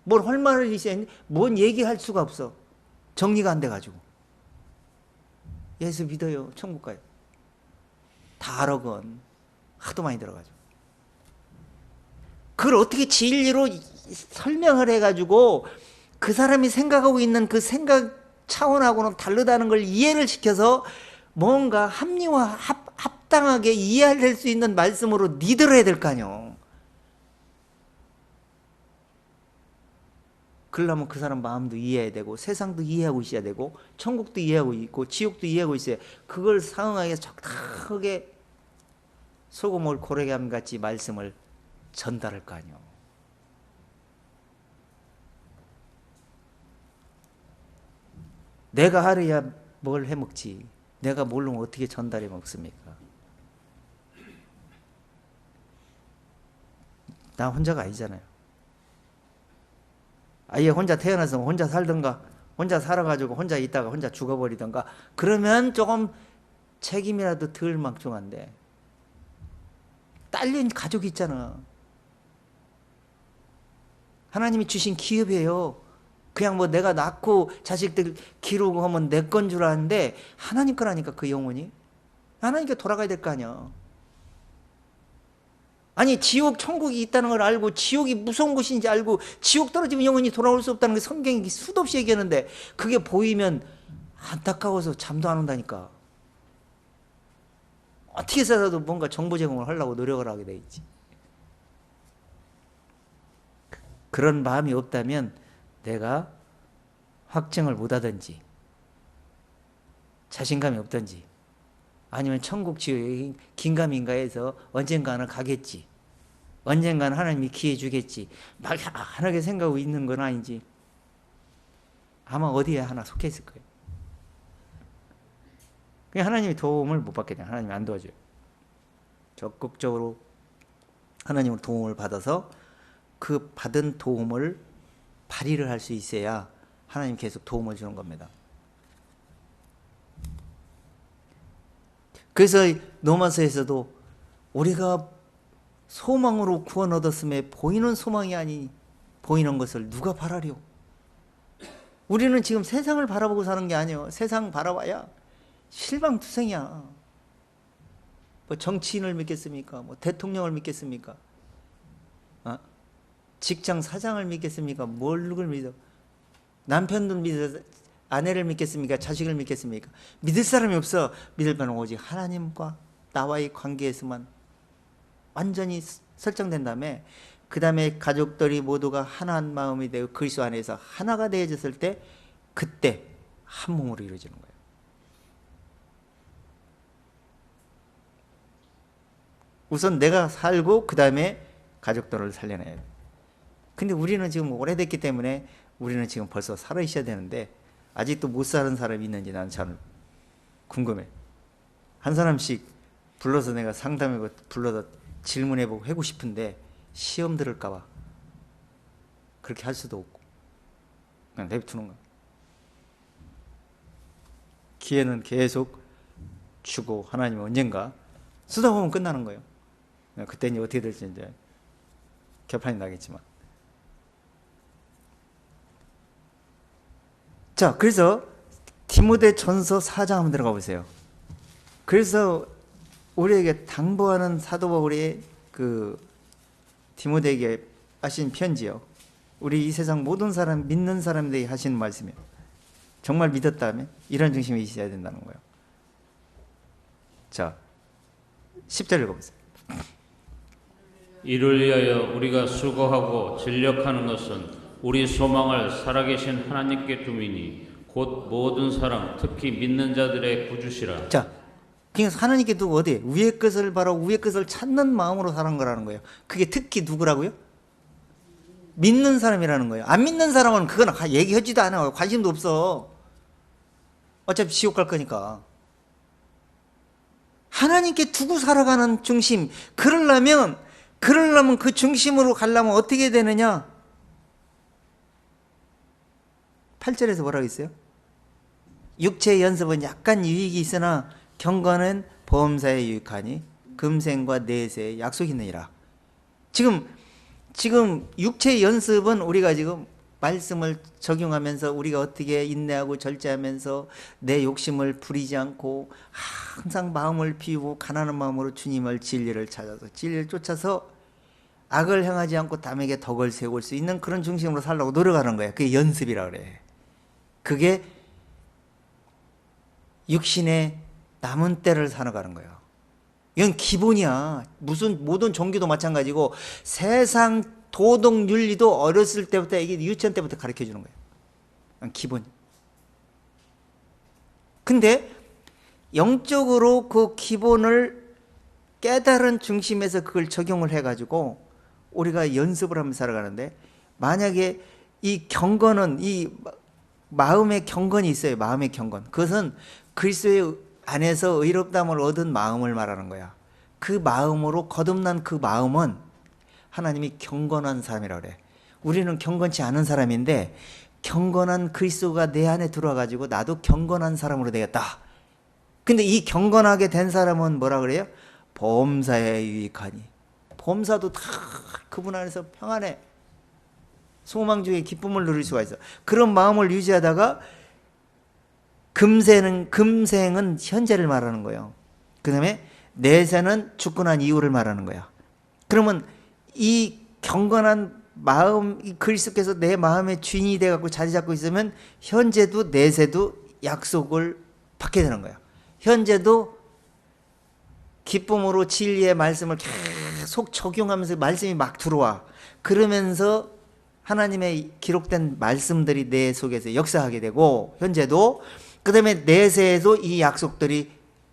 뭘 할 말을 있어야, 뭔 얘기할 수가 없어. 정리가 안 돼가지고. 예수 믿어요. 천국 가요. 다 알아건. 하도 많이 들어가지고. 그걸 어떻게 진리로 설명을 해가지고 그 사람이 생각하고 있는 그 생각 차원하고는 다르다는 걸 이해를 시켜서 뭔가 합리화, 합당하게 이해할 수 있는 말씀으로 니들어야 될 거 아니요. 그러려면 그 사람 마음도 이해해야 되고, 세상도 이해하고 있어야 되고, 천국도 이해하고 있고, 지옥도 이해하고 있어야, 그걸 상응하게 적당하게 소금을 고르게 함 같이 말씀을 전달할 거 아니요. 내가 하려야 뭘 해먹지. 내가 모르면 어떻게 전달해 먹습니까? 나 혼자가 아니잖아요. 아예 혼자 태어나서 혼자 살던가, 혼자 살아가지고 혼자 있다가 혼자 죽어버리던가, 그러면 조금 책임이라도 덜 막중한데, 딸린 가족이 있잖아. 하나님이 주신 기업이에요. 그냥 뭐 내가 낳고 자식들 기르고 하면 내 건 줄 아는데, 하나님 거라니까. 그 영혼이 하나님께 돌아가야 될 거 아니야. 아니, 지옥 천국이 있다는 걸 알고, 지옥이 무서운 곳인지 알고, 지옥 떨어지면 영원히 돌아올 수 없다는 게 성경이 수도 없이 얘기하는데, 그게 보이면 안타까워서 잠도 안 온다니까. 어떻게 해서라도 뭔가 정보 제공을 하려고 노력을 하게 돼 있지. 그런 마음이 없다면 내가 확증을 못 하든지, 자신감이 없든지, 아니면 천국 지옥에 긴가민가해서 언젠가는 가겠지, 언젠가는 하나님이 기회 주겠지, 막연하게 생각하고 있는 건 아닌지, 아마 어디에 하나 속해 있을 거예요. 그냥 하나님이 도움을 못 받게 돼요. 하나님이 안 도와줘요. 적극적으로 하나님의 도움을 받아서 그 받은 도움을 발휘를 할 수 있어야 하나님 계속 도움을 주는 겁니다. 그래서 로마서에서도 우리가 소망으로 구원 얻었음에 보이는 소망이 아니 보이는 것을 누가 바라려? 우리는 지금 세상을 바라보고 사는 게 아니에요. 세상 바라봐야 실망투성이야. 뭐 정치인을 믿겠습니까? 뭐 대통령을 믿겠습니까? 직장 사장을 믿겠습니까? 뭘 누굴 믿어? 남편도 믿어, 아내를 믿겠습니까? 자식을 믿겠습니까? 믿을 사람이 없어. 믿을 바는 오직 하나님과 나와의 관계에서만 완전히 설정된 다음에, 그 다음에 가족들이 모두가 하나한 마음이 되고 그리스도 안에서 하나가 되어졌을 때, 그때 한 몸으로 이루어지는 거예요. 우선 내가 살고 그 다음에 가족들을 살려내야 돼요. 근데 우리는 지금 오래됐기 때문에 우리는 지금 벌써 살아 있어야 되는데, 아직도 못 사는 사람이 있는지 나는 잘 궁금해. 한 사람씩 불러서 내가 상담해보고 불러서 질문해보고 하고 싶은데 시험 들을까 봐 그렇게 할 수도 없고 그냥 내비두는 거야. 기회는 계속 주고 하나님은 언젠가 쓰다 보면 끝나는 거예요. 그때 이제 어떻게 될지 이제 개판이 나겠지만. 자, 그래서 디모데전서 4장 한번 들어가 보세요. 그래서 우리에게 당부하는 사도 바울이 그 디모데에게 하신 편지요. 우리 이 세상 모든 사람, 믿는 사람들이 하시는 말씀이에요. 정말 믿었다면 이런 중심이 있어야 된다는 거예요. 자, 10절 읽어보세요. 이를 위하여 우리가 수고하고 진력하는 것은 우리 소망을 살아계신 하나님께 두미니 곧 모든 사람, 특히 믿는 자들의 구주시라. 자, 그러니까 하나님께 두고 어디? 위의 것을 바라고 위의 것을 찾는 마음으로 사는 거라는 거예요. 그게 특히 누구라고요? 믿는 사람이라는 거예요. 안 믿는 사람은 그건 얘기하지도 않아요. 관심도 없어. 어차피 지옥 갈 거니까. 하나님께 두고 살아가는 중심. 그러려면 그 중심으로 가려면 어떻게 되느냐? 8절에서 뭐라고 있어요? 육체의 연습은 약간 유익이 있으나 경건은 보험사에 유익하니 금생과 내세에 약속이 있느니라. 지금 육체의 연습은 우리가 지금 말씀을 적용하면서 우리가 어떻게 인내하고 절제하면서 내 욕심을 부리지 않고 항상 마음을 비우고 가난한 마음으로 주님을 진리를 찾아서 진리를 쫓아서 악을 행하지 않고 남에게 덕을 세울 수 있는 그런 중심으로 살려고 노력하는 거예요. 그게 연습이라 그래. 그게 육신의 남은 때를 살아가는 거예요. 이건 기본이야. 무슨 모든 종교도 마찬가지고 세상 도덕 윤리도 어렸을 때부터 이게 유치원 때부터 가르쳐 주는 거예요. 기본. 근데 영적으로 그 기본을 깨달은 중심에서 그걸 적용을 해가지고 우리가 연습을 하면서 살아가는데, 만약에 이 경건은 이 마음의 경건이 있어요. 마음의 경건. 그것은 그리스도의 안에서 의롭다함을 얻은 마음을 말하는 거야. 그 마음으로 거듭난 그 마음은 하나님이 경건한 사람이라고 그래. 우리는 경건치 않은 사람인데 경건한 그리스도가 내 안에 들어와 가지고 나도 경건한 사람으로 되겠다. 근데 이 경건하게 된 사람은 뭐라 그래요? 범사에 유익하니. 범사도 다 그분 안에서 평안해. 소망 중에 기쁨을 누릴 수가 있어. 그런 마음을 유지하다가 금생은 현재를 말하는 거예요. 그 다음에 내세는 죽고 난 이후를 말하는 거야. 그러면 이 경건한 마음, 이 그리스도께서 내 마음의 주인이 돼갖고 자리 잡고 있으면 현재도 내세도 약속을 받게 되는 거야. 현재도 기쁨으로 진리의 말씀을 계속 적용하면서 말씀이 막 들어와. 그러면서 하나님의 기록된 말씀들이 내 속에서 역사하게 되고, 현재도, 그 다음에 내세에도 이 약속들이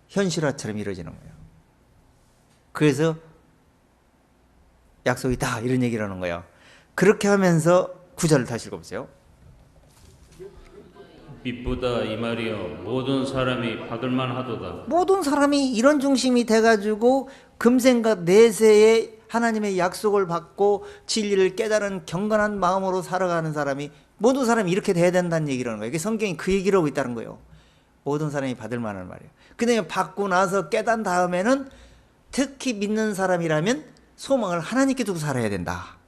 현실화처럼 이루어지는 거예요. 그래서 약속이다 이런 얘기를 하는 거예요. 그렇게 하면서 9절을 다시 읽어보세요. 빛보다 이 말이여 모든 사람이 받을만 하도다. 모든 사람이 이런 중심이 돼가지고 금생과 내세에 하나님의 약속을 받고 진리를 깨달은 경건한 마음으로 살아가는 사람이, 모든 사람이 이렇게 돼야 된다는 얘기를 하는 거예요. 이게 성경이 그 얘기를 하고 있다는 거예요. 모든 사람이 받을 만한 말이에요. 그 다음에 받고 나서 깨달은 다음에는 특히 믿는 사람이라면 소망을 하나님께 두고 살아야 된다.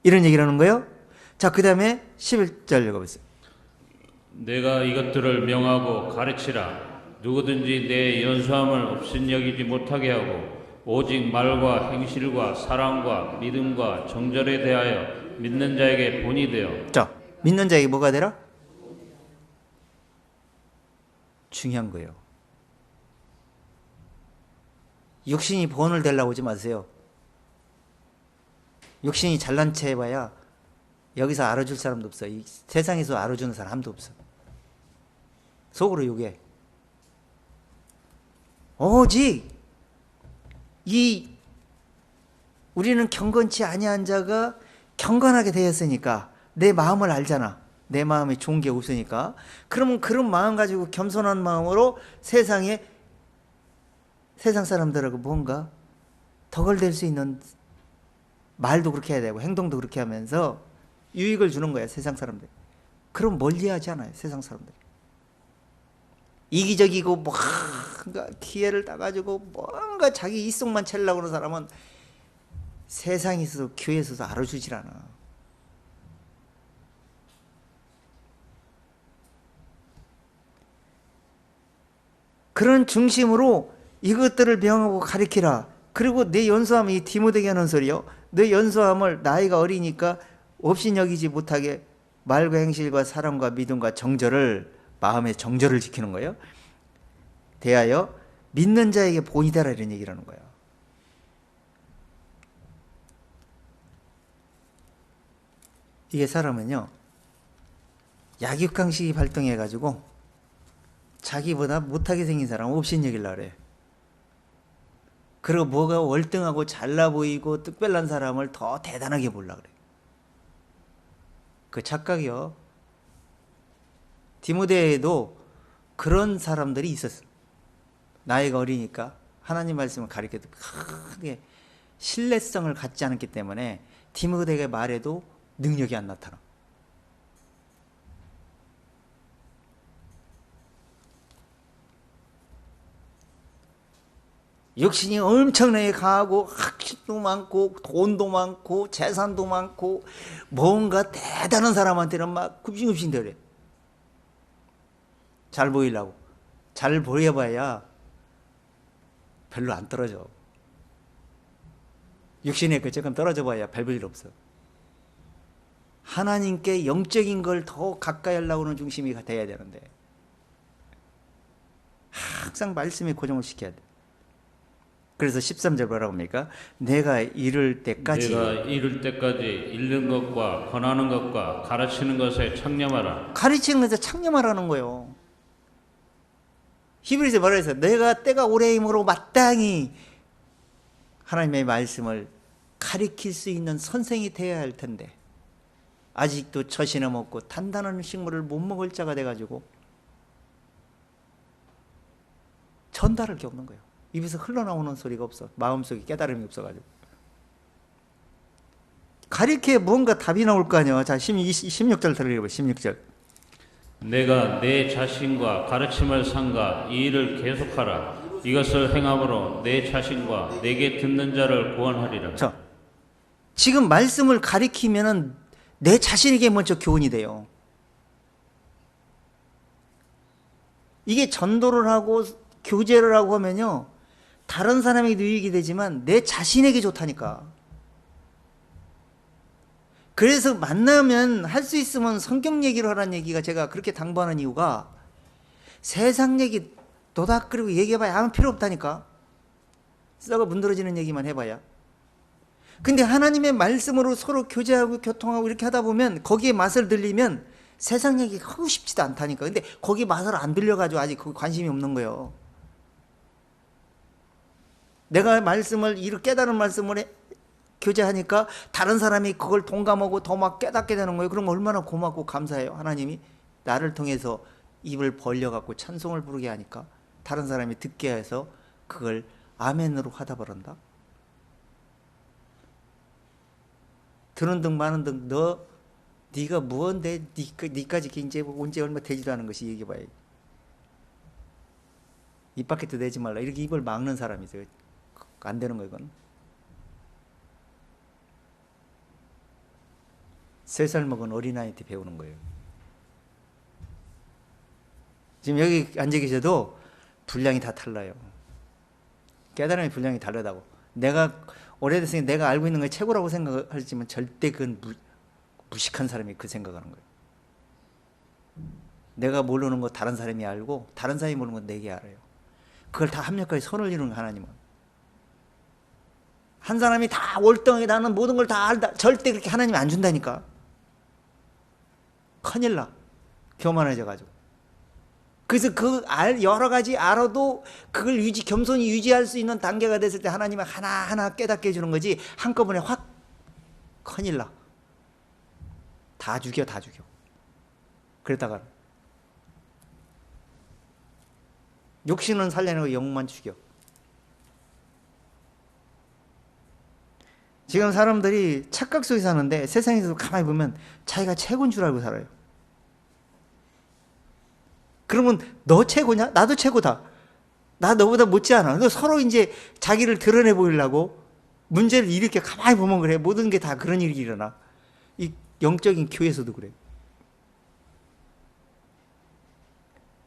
이런 얘기를 하는 거예요. 자, 그 다음에 11절 읽어보세요. 내가 이것들을 명하고 가르치라. 누구든지 내 연수함을 없인 여기지 못하게 하고 오직 말과 행실과 사랑과 믿음과 정절에 대하여 믿는 자에게 본이 되어. 자, 믿는 자에게 뭐가 되라? 중요한 거예요. 육신이 본을 되려고 하지 마세요. 육신이 잘난 체 해봐야 여기서 알아줄 사람도 없어. 이 세상에서 알아주는 사람도 없어. 속으로 욕해. 오직 우리는 경건치 아니한 자가 경건하게 되었으니까, 내 마음을 알잖아. 내 마음에 좋은 게 없으니까. 그러면 그런 마음 가지고 겸손한 마음으로 세상 사람들하고 뭔가 덕을 될 수 있는 말도 그렇게 해야 되고 행동도 그렇게 하면서 유익을 주는 거야, 세상 사람들. 그럼 멀리하지 않아요, 세상 사람들. 이기적이고 뭔가 기회를 따가지고 뭔가 자기 이속만 채려고 하는 사람은 세상에서도 교회에서도 알아주질 않아. 그런 중심으로 이것들을 명하고 가르치라. 그리고 내 연수함이, 이 디모데에게 하는 소리요. 내 연수함을 나이가 어리니까 없인 여기지 못하게 말과 행실과 사랑과 믿음과 정절을, 마음의 정절을 지키는 거예요. 대하여 믿는 자에게 본이 되라, 이런 얘기를 하는 거예요. 이게 사람은요, 약육강식이 발동해가지고 자기보다 못하게 생긴 사람 없인 얘기를 그래. 그리고 뭐가 월등하고 잘나 보이고 특별한 사람을 더 대단하게 보려고 그래. 그 착각이요. 디모데에도 그런 사람들이 있었어. 나이가 어리니까 하나님 말씀을 가르쳐도 크게 신뢰성을 갖지 않았기 때문에 디모데에게 말해도 능력이 안 나타나. 육신이 엄청나게 강하고 학식도 많고 돈도 많고 재산도 많고 뭔가 대단한 사람한테는 막 굽신굽신 대래. 잘 보이려고. 잘 보여봐야 별로 안 떨어져. 육신의 그 조금 떨어져 봐야 별 볼 일 없어. 하나님께 영적인 걸 더 가까이 하려고 하는 중심이 돼야 되는데 항상 말씀에 고정을 시켜야 돼. 그래서 13절 뭐라고 합니까? 내가 이를 때까지 읽는 것과 권하는 것과 가르치는 것에 창념하라. 가르치는 것에 창념하라는 거예요. 히브리서 뭐라 했어요? 내가 때가 오래임으로 마땅히 하나님의 말씀을 가르칠 수 있는 선생이 되어야 할 텐데 아직도 젖이나 먹고 단단한 식물을 못 먹을 자가 돼가지고 전달을 겪는 거예요. 입에서 흘러나오는 소리가 없어. 마음속에 깨달음이 없어가지고. 가르쳐야 뭔가 답이 나올 거 아니에요. 자, 16절 들어보세요. 16절. 내가 내 자신과 가르침을 삼가 이 일을 계속하라. 이것을 행함으로 내 자신과 내게 듣는 자를 구원하리라. 자, 지금 말씀을 가리키면은 내 자신에게 먼저 교훈이 돼요. 이게 전도를 하고 교제를 하고 하면요, 다른 사람에게도 유익이 되지만 내 자신에게 좋다니까. 그래서 만나면 할 수 있으면 성경 얘기를 하라는 얘기가 제가 그렇게 당부하는 이유가 세상 얘기 도닥거리고 얘기해봐야 아무 필요 없다니까. 썩어 문드러지는 얘기만 해봐야. 근데 하나님의 말씀으로 서로 교제하고 교통하고 이렇게 하다 보면 거기에 맛을 들리면 세상 얘기 하고 싶지도 않다니까. 근데 거기 맛을 안 들려가지고 아직 거기 관심이 없는 거예요. 내가 말씀을 이렇게 깨달은 말씀을 교제하니까 다른 사람이 그걸 동감하고 더 막 깨닫게 되는 거예요. 그럼 얼마나 고맙고 감사해요. 하나님이 나를 통해서 입을 벌려갖고 찬송을 부르게 하니까 다른 사람이 듣게 해서 그걸 아멘으로 하다 버린다. 드는 등 마는 등 네가 무언데 니까지 이제 언제 얼마 되지도 않은 것이 얘기해봐야. 입 밖에도 내지 말라. 이렇게 입을 막는 사람이 있어요. 안 되는 거예요, 이건. 3살 먹은 어린아이한테 배우는 거예요. 지금 여기 앉아 계셔도 분량이 다 달라요. 깨달음의 분량이 다르다고. 내가 오래됐으니 내가 알고 있는 게 최고라고 생각하지만 절대 그건 무식한 사람이 그 생각하는 거예요. 내가 모르는 거 다른 사람이 알고 다른 사람이 모르는 거 내게 알아요. 그걸 다 합력하게 선을 이루는 하나님은. 한 사람이 다 월등하게 나는 모든 걸 다 알다. 절대 그렇게 하나님이 안 준다니까. 큰일 나. 교만해져가지고. 그래서 여러 가지 알아도 그걸 겸손히 유지할 수 있는 단계가 됐을 때 하나님은 하나하나 깨닫게 해주는 거지 한꺼번에 확 큰일 나. 다 죽여. 그러다가 욕심은 살려내고 영만 죽여. 지금 사람들이 착각 속에 사는데 세상에서 가만히 보면 자기가 최고인 줄 알고 살아요. 그러면 너 최고냐? 나도 최고다. 나 너보다 못지않아. 너 서로 이제 자기를 드러내 보이려고 문제를 일으켜 가만히 보면 그래. 모든 게 다 그런 일이 일어나. 이 영적인 교회에서도 그래.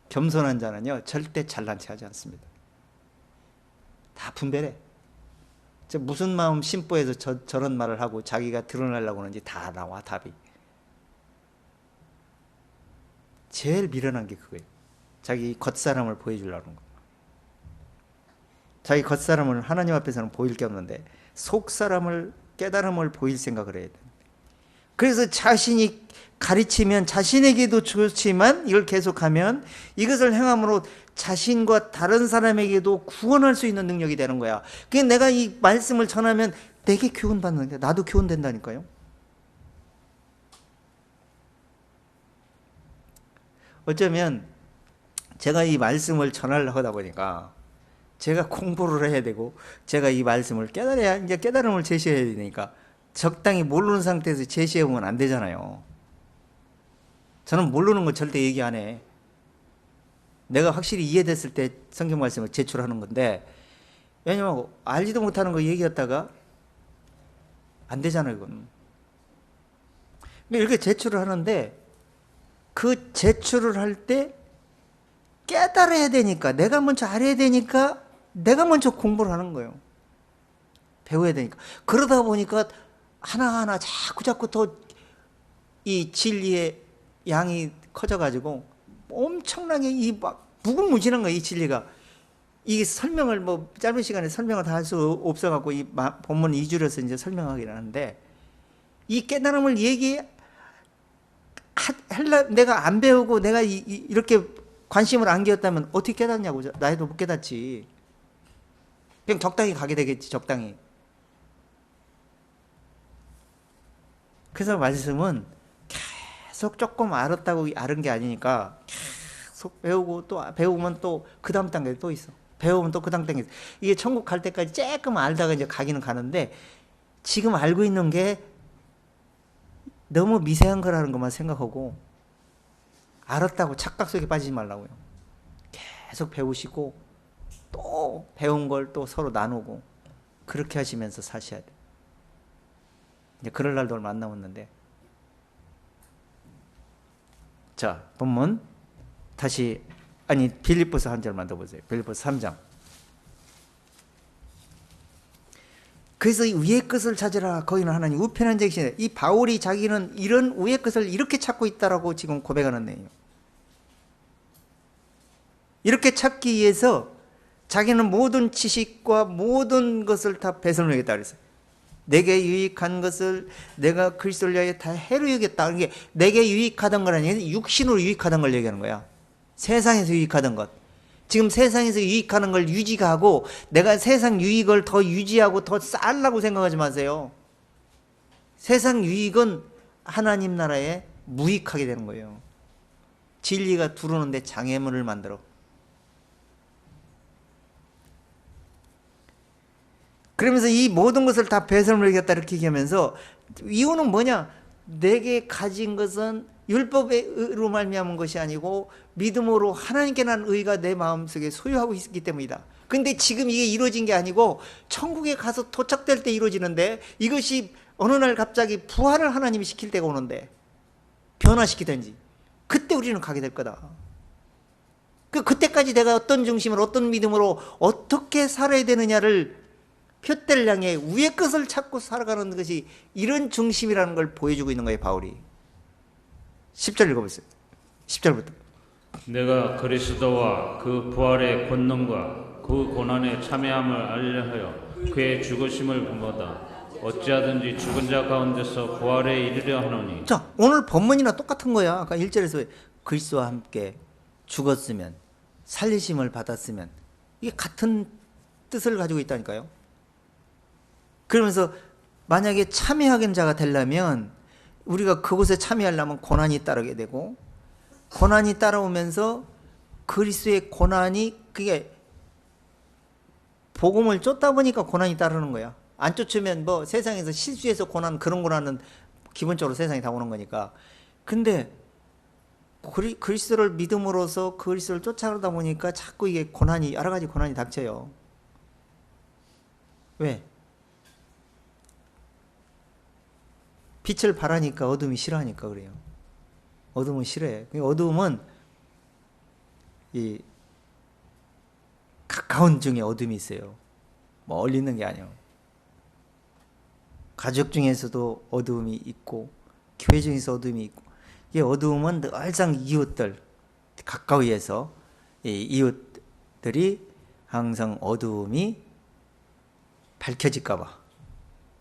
겸손한 자는요 절대 잘난 체 하지 않습니다. 다 분별해. 무슨 마음 심보해서 저런 말을 하고 자기가 드러내려고 하는지 다 나와 답이. 제일 미련한 게 그거예요. 자기 겉사람을 보여주려는 거. 자기 겉사람을 하나님 앞에서는 보일 게 없는데 속사람을 깨달음을 보일 생각을 해야 돼. 그래서 자신이 가르치면 자신에게도 좋지만 이걸 계속하면 이것을 행함으로 자신과 다른 사람에게도 구원할 수 있는 능력이 되는 거야. 그게 내가 이 말씀을 전하면 내게 교훈받는데 나도 교훈된다니까요. 어쩌면 제가 이 말씀을 전하려고 하다 보니까 제가 공부를 해야 되고 제가 이 말씀을 깨달아야 이제 깨달음을 제시해야 되니까 적당히 모르는 상태에서 제시해 보면 안 되잖아요. 저는 모르는 거 절대 얘기 안 해. 내가 확실히 이해됐을 때 성경 말씀을 제출하는 건데 왜냐면 알지도 못하는 거 얘기했다가 안 되잖아요, 이건. 이렇게 제출을 하는데 그 제출을 할 때 깨달아야 되니까, 내가 먼저 알아야 되니까 내가 먼저 공부를 하는 거예요. 배워야 되니까. 그러다 보니까 하나하나 자꾸 더 이 진리의 양이 커져가지고 엄청나게 이 막 무궁무진한 거예요, 이 진리가. 이 설명을 뭐 짧은 시간에 설명을 다 할 수 없어갖고 이 본문 2주로서 이제 설명하긴 하는데, 이 깨달음을 내가 안 배우고 내가 이렇게 관심을 안 기울였다면 어떻게 깨닫냐고. 나이도 못 깨닫지. 그냥 적당히 가게 되겠지, 적당히. 그래서 말씀은 계속 조금 알았다고 알은 게 아니니까 계속 배우고, 또 배우면 또 그 다음 단계 또 있어. 배우면 또 그 다음 단계 있어. 이게 천국 갈 때까지 조금 알다가 이제 가기는 가는데, 지금 알고 있는 게 너무 미세한 거라는 것만 생각하고 알았다고 착각 속에 빠지지 말라고요. 계속 배우시고 또 배운 걸 또 서로 나누고 그렇게 하시면서 사셔야 돼요. 이제 그럴 날도 얼마 안 남았는데. 자, 본문 다시, 빌립보서 한 절만 더 보세요. 빌립보서 3장. 그래서 이 위의 것을 찾으라, 거기는 하나님 우편한 자이시네. 이 바울이 자기는 이런 위의 것을 이렇게 찾고 있다라고 지금 고백하는 내용이에요. 이렇게 찾기 위해서 자기는 모든 지식과 모든 것을 다 배설을 하겠다 그랬어요. 내게 유익한 것을 내가 그리스도를 위하여 다 해로 여겼다. 이게 내게 유익하던 건 아니에요. 육신으로 유익하던 걸 얘기하는 거야. 세상에서 유익하던 것. 지금 세상에서 유익하는 걸 유지하고, 내가 세상 유익을 더 유지하고 더 쌓으려고 생각하지 마세요. 세상 유익은 하나님 나라에 무익하게 되는 거예요. 진리가 들어오는데 장애물을 만들어. 그러면서 이 모든 것을 다 배설물 이겼다 이렇게 얘기하면서, 이유는 뭐냐? 내게 가진 것은 율법으로 말미암은 것이 아니고 믿음으로 하나님께 난 의가 내 마음속에 소유하고 있기 때문이다. 근데 지금 이게 이루어진 게 아니고 천국에 가서 도착될 때 이루어지는데, 이것이 어느 날 갑자기 부활을 하나님이 시킬 때가 오는데, 변화시키든지 그때 우리는 가게 될 거다. 그때까지 내가 어떤 중심으로 어떤 믿음으로 어떻게 살아야 되느냐를 표대를 향해 위의 것을 찾고 살아가는 것이 이런 중심이라는 걸 보여주고 있는 거예요, 바울이. 10절 읽어보세요. 10절부터. 내가 그리스도와 그 부활의 권능과 그 고난에 참여함을 알려하여 그의 죽으심을 본받아 어찌하든지 죽은 자 가운데서 부활에 이르려 하노니. 자, 오늘 본문이나 똑같은 거야. 아까 1절에서 그리스도와 함께 죽었으면, 살리심을 받았으면, 이게 같은 뜻을 가지고 있다니까요. 그러면서 만약에 참여하는 자가 되려면, 우리가 그곳에 참여하려면 고난이 따르게 되고, 고난이 따라오면서 그리스도의 고난이, 그게 복음을 쫓다 보니까 고난이 따르는 거야. 안 쫓으면 뭐 세상에서 실수해서 고난, 그런 고난은 기본적으로 세상에 다 오는 거니까. 근데 그리스도를 믿음으로써 그리스도를 쫓아가다 보니까 자꾸 이게 고난이, 여러 가지 고난이 닥쳐요. 왜? 빛을 바라니까 어둠이 싫어하니까 그래요. 어둠은 싫어해. 어둠은 이 가까운 중에 어둠이 있어요. 멀리 있는 게 아니에요. 가족 중에서도 어둠이 있고, 교회 중에서 어둠이 있고, 이 어둠은 늘상 이웃들, 가까이에서 이 이웃들이 항상 어둠이 밝혀질까봐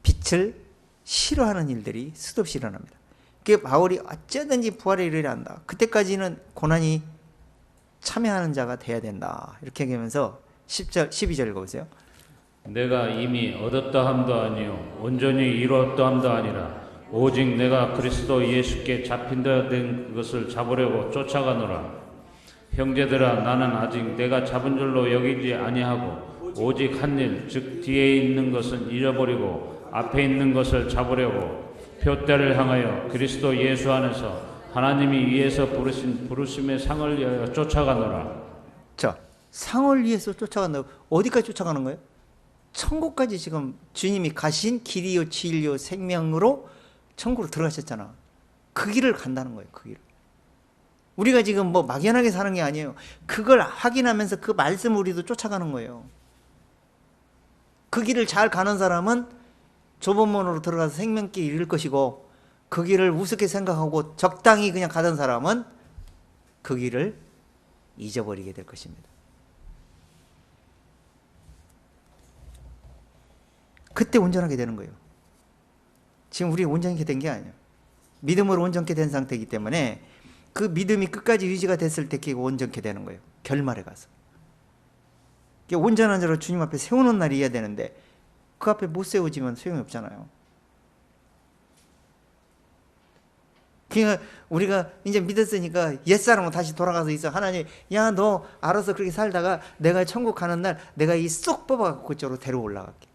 빛을 싫어하는 일들이 수도 없이 일어납니다. 그게 바울이 어쩌든지 부활에 이르려 한다. 그때까지는 고난이 참여하는 자가 돼야 된다. 이렇게 얘기하면서 10절, 12절 읽어보세요. 내가 이미 얻었다 함도 아니요 온전히 이루었다 함도 아니라 오직 내가 그리스도 예수께 잡힌 자 된 그것을 잡으려고 쫓아가노라. 형제들아, 나는 아직 내가 잡은 줄로 여기지 아니하고 오직 한 일, 즉 뒤에 있는 것은 잃어버리고 앞에 있는 것을 잡으려고 표대를 향하여 그리스도 예수 안에서 하나님이 위에서 부르신 부르심의 상을 위하여 쫓아가노라. 자, 상을 위해서 쫓아간다. 어디까지 쫓아가는 거예요? 천국까지 지금 주님이 가신 길이요 진리요 생명으로 천국으로 들어가셨잖아. 그 길을 간다는 거예요. 그 길을. 우리가 지금 뭐 막연하게 사는 게 아니에요. 그걸 확인하면서 그 말씀을 우리도 쫓아가는 거예요. 그 길을 잘 가는 사람은 좁은 문으로 들어가서 생명길 잃을 것이고, 그 길을 우습게 생각하고 적당히 그냥 가던 사람은 그 길을 잊어버리게 될 것입니다. 그때 온전하게 되는 거예요. 지금 우리 온전하게 된 게 아니에요. 믿음으로 온전케 된 상태이기 때문에 그 믿음이 끝까지 유지가 됐을 때 그게 온전케 되는 거예요. 결말에 가서. 온전한 자로 주님 앞에 세우는 날이 있어야 되는데 그 앞에 못 세워지면 소용이 없잖아요. 그러니까 우리가 이제 믿었으니까 옛사람으로 다시 돌아가서 있어. 하나님, 야, 너 알아서 그렇게 살다가 내가 천국 가는 날 내가 이 쏙 뽑아갖고 그쪽으로 데리고 올라갈게.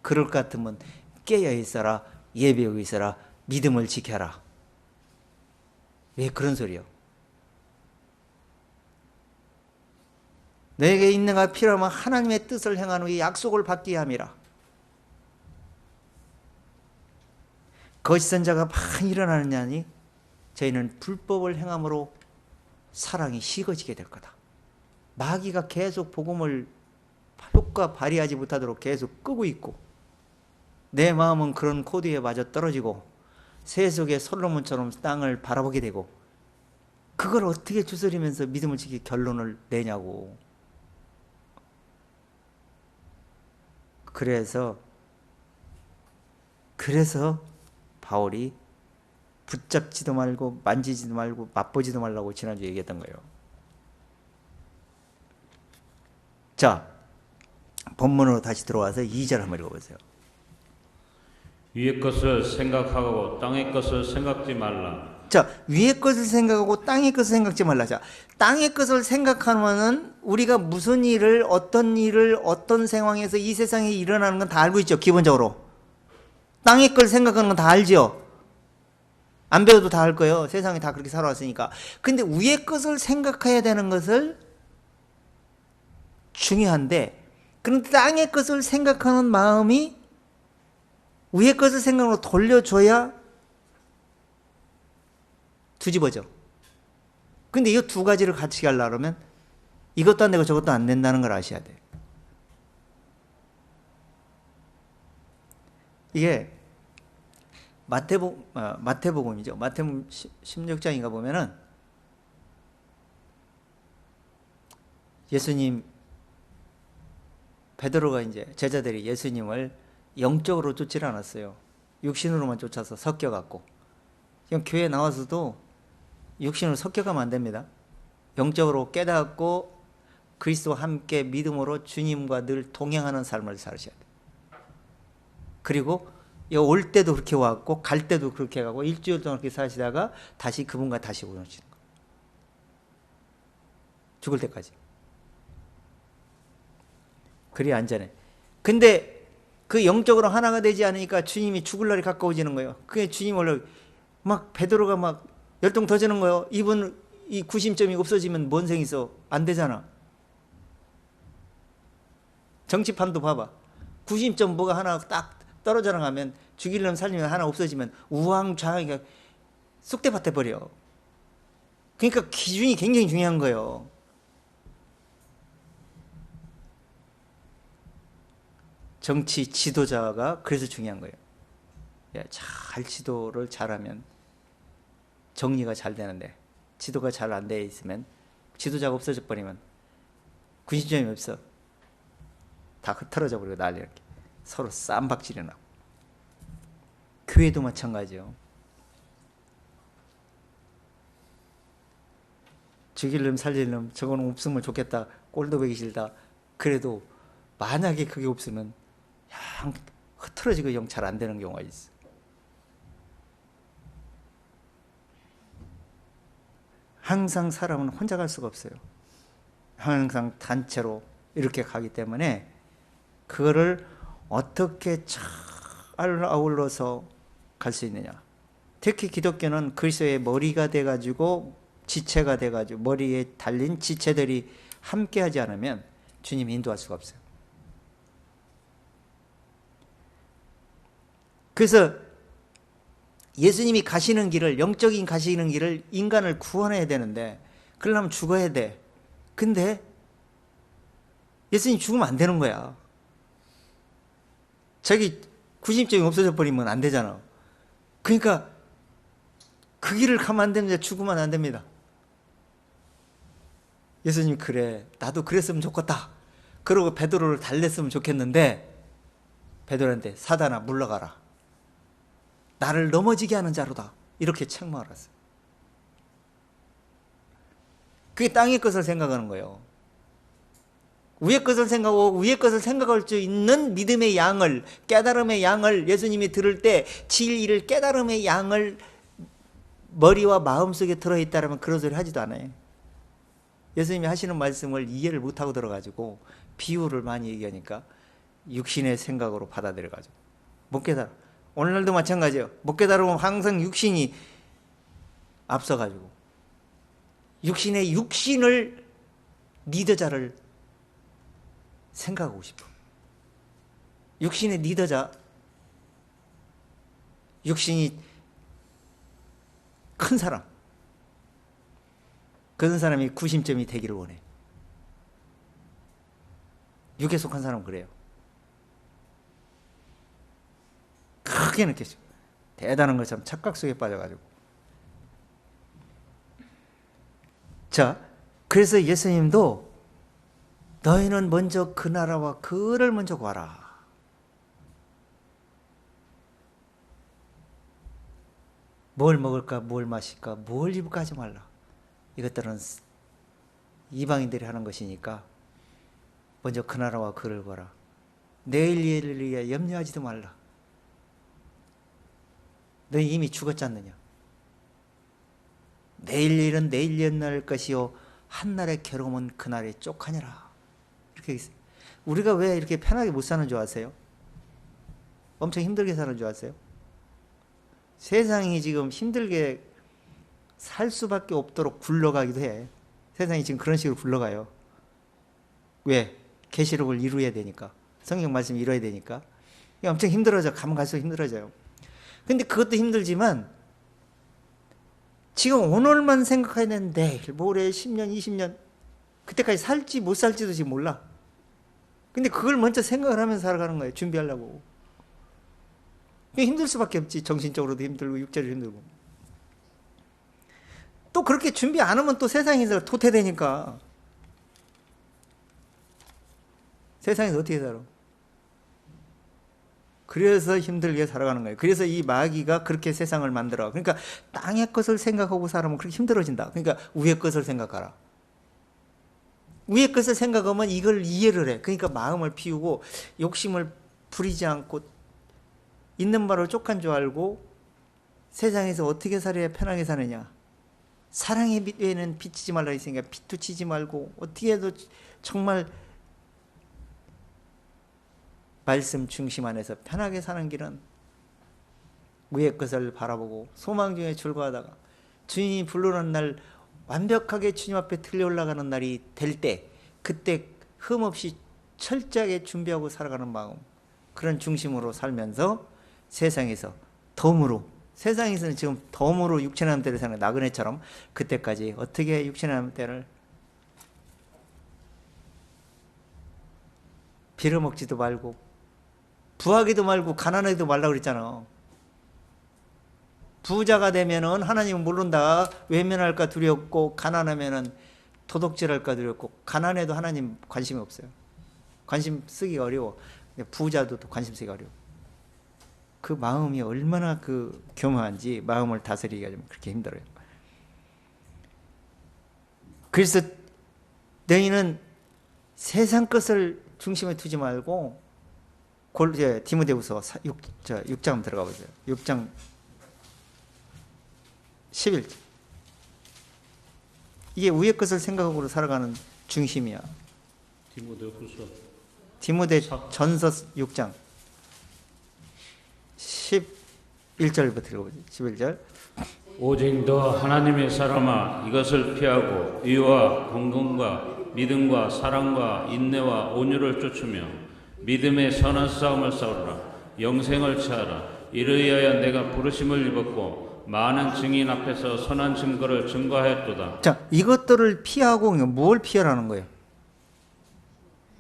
그럴 것 같으면 깨어 있어라, 예배하고 있어라, 믿음을 지켜라. 왜 그런 소리요? 내게 있는가 필요하면 하나님의 뜻을 행하는 이 약속을 받게 함이라. 거짓 선자가 많이 일어나느냐니 저희는 불법을 행함으로 사랑이 식어지게 될 거다. 마귀가 계속 복음을 효과 발휘하지 못하도록 계속 끄고 있고, 내 마음은 그런 코드에 맞아 떨어지고 세속의 솔로몬처럼 땅을 바라보게 되고, 그걸 어떻게 주스리면서 믿음을 지키 결론을 내냐고. 그래서 바울이 붙잡지도 말고 만지지도 말고 맛보지도 말라고 지난주에 얘기했던 거예요. 자, 본문으로 다시 들어와서 2절 한번 읽어보세요. 위의 것을 생각하고 땅의 것을 생각지 말라. 자, 위의 것을 생각하고 땅의 것을 생각지 말라. 자, 땅의 것을 생각하면은 우리가 무슨 일을, 어떤 상황에서 이 세상에 일어나는 건 다 알고 있죠. 기본적으로. 땅의 걸 생각하는 건 다 알죠. 안 배워도 다 알 거예요. 세상에 다 그렇게 살아왔으니까. 근데 위의 것을 생각해야 되는 것을 중요한데, 그런데 땅의 것을 생각하는 마음이 위의 것을 생각으로 돌려줘야 뒤집어져. 근데 이 두 가지를 같이 가려면 이것도 안 되고 저것도 안 된다는 걸 아셔야 돼. 이게 마태복음이죠. 마태복음 16장인가 보면은 예수님, 베드로가 이제 제자들이 예수님을 영적으로 쫓지 않았어요. 육신으로만 쫓아서 섞여갖고. 지금 교회 나와서도 육신으로 섞여가면 안 됩니다. 영적으로 깨닫고 그리스도와 함께 믿음으로 주님과 늘 동행하는 삶을 살으셔야 돼요. 그리고 올 때도 그렇게 왔고 갈 때도 그렇게 가고 일주일 동안 그렇게 사시다가 다시 그분과 다시 오시는 거예요. 죽을 때까지. 그래야 안전해. 근데 그 영적으로 하나가 되지 않으니까 주님이 죽을 날이 가까워지는 거예요. 그게 주님을 막 베드로가 막 열동 터지는 거예요. 이분 이 구심점이 없어지면 뭔 생이 있어? 안 되잖아. 정치판도 봐봐. 구심점 뭐가 하나 딱 떨어져 나가면 죽이려면 살리면 하나 없어지면 우왕좌왕 쑥대밭에 버려. 그러니까 기준이 굉장히 중요한 거예요. 정치 지도자가 그래서 중요한 거예요. 잘 지도를 잘하면 정리가 잘 되는데 지도가 잘 안 돼 있으면 지도자가 없어져 버리면 군심점이 없어. 다 흩어져 버리고 난리 이렇게 서로 쌈박질이 나고. 교회도 마찬가지요. 죽일 놈 살릴 놈 저거는 없으면 좋겠다. 꼴도 보기 싫다. 그래도 만약에 그게 없으면 영 흐트러지고 영 잘 안 되는 경우가 있어. 항상 사람은 혼자 갈 수가 없어요. 항상 단체로 이렇게 가기 때문에 그거를 어떻게 잘 아울러서 갈 수 있느냐. 특히 기독교는 그리스도의 머리가 돼가지고 지체가 돼가지고 머리에 달린 지체들이 함께하지 않으면 주님이 인도할 수가 없어요. 그래서 예수님이 가시는 길을, 영적인 가시는 길을 인간을 구원해야 되는데 그러려면 죽어야 돼. 근데 예수님 죽으면 안 되는 거야. 자기 구심점이 없어져 버리면 안 되잖아. 그러니까 그 길을 가면 안 됩니다. 죽으면 안 됩니다. 예수님 그래, 나도 그랬으면 좋겠다. 그러고 베드로를 달랬으면 좋겠는데 베드로한테 사단아 물러가라. 나를 넘어지게 하는 자로다. 이렇게 책망을 했어요. 그게 땅의 것을 생각하는 거예요. 위의 것을 생각하고 위의 것을 생각할 수 있는 믿음의 양을, 깨달음의 양을 예수님이 들을 때 진리를, 깨달음의 양을 머리와 마음속에 들어있다면 그런 소리 하지도 않아요. 예수님이 하시는 말씀을 이해를 못하고 들어가지고 비유를 많이 얘기하니까 육신의 생각으로 받아들여가지고 못 깨달아. 오늘날도 마찬가지예요. 못 깨달으면 항상 육신이 앞서가지고 육신의 육신을 리더자를 생각하고 싶어. 육신의 리더자, 육신이 큰 사람, 그런 사람이 구심점이 되기를 원해. 육에 속한 사람은 그래요. 크게 느꼈죠. 대단한 것처럼 착각 속에 빠져가지고. 자, 그래서 예수님도 너희는 먼저 그 나라와 그를 먼저 구하라. 뭘 먹을까, 뭘 마실까, 뭘 입을까 하지 말라. 이것들은 이방인들이 하는 것이니까 먼저 그 나라와 그를 구하라. 내일 일을 위해 염려하지도 말라. 너희 이미 죽었지 않느냐. 내일 일은 내일 옛날 것이요 한날의 괴로움은 그날의 쪽하니라. 이렇게 있어요. 우리가 왜 이렇게 편하게 못 사는 줄 아세요? 엄청 힘들게 사는 줄 아세요? 세상이 지금 힘들게 살 수밖에 없도록 굴러가기도 해. 세상이 지금 그런 식으로 굴러가요. 왜? 계시록을 이루어야 되니까. 성경 말씀 이루어야 되니까. 엄청 힘들어져. 가면 갈수록 힘들어져요. 근데 그것도 힘들지만 지금 오늘만 생각해야 되는데 모레 10년, 20년 그때까지 살지 못 살지도 지금 몰라. 근데 그걸 먼저 생각을 하면서 살아가는 거예요. 준비하려고. 힘들 수밖에 없지. 정신적으로도 힘들고 육체도 힘들고. 또 그렇게 준비 안 하면 또 세상에서 도태되니까. 세상에서 어떻게 살아? 그래서 힘들게 살아가는 거예요. 그래서 이 마귀가 그렇게 세상을 만들어. 그러니까 땅의 것을 생각하고 살면 그렇게 힘들어진다. 그러니까 위의 것을 생각하라. 위의 것을 생각하면 이걸 이해를 해. 그러니까 마음을 피우고 욕심을 부리지 않고 있는 바로 족한 줄 알고 세상에서 어떻게 살아야 편하게 사느냐. 사랑의 빛 외에는 비치지 말라 했으니까 빛도 치지 말고 어떻게 해도 정말 말씀 중심 안에서 편하게 사는 길은 위의 것을 바라보고 소망 중에 출구하다가 주님이 부르는 날 완벽하게 주님 앞에 들려 올라가는 날이 될 때 그때 흠없이 철저하게 준비하고 살아가는 마음, 그런 중심으로 살면서 세상에서 덤으로, 세상에서는 지금 덤으로 육체의 때를 사는 나그네처럼 그때까지 어떻게 육체의 때를 빌어먹지도 말고 부하기도 말고 가난하기도 말라고 그랬잖아. 부자가 되면은 하나님은 모른다. 외면할까 두렵고, 가난하면은 도둑질할까 두렵고, 가난해도 하나님 관심이 없어요. 관심 쓰기가 어려워. 부자도 또 관심 쓰기가 어려워. 그 마음이 얼마나 그 교묘한지 마음을 다스리기가 좀 그렇게 힘들어요. 그래서 너희는 세상 것을 중심에 두지 말고 디모데후서 6장 들어가 보세요. 6장 11절. 이게 위의 것을 생각하고 살아가는 중심이야. 디모데전서 6장 11절부터 읽어보죠. 11절. 오직 너 하나님의 사람아, 이것을 피하고 의와 공경과 믿음과 사랑과 인내와 온유를 쫓으며 믿음의 선한 싸움을 싸우라. 영생을 취하라. 이를 위하여 내가 부르심을 입었고 많은 증인 앞에서 선한 증거를 증거하였도다. 자, 이것들을 피하고 뭘 피하라는 거예요?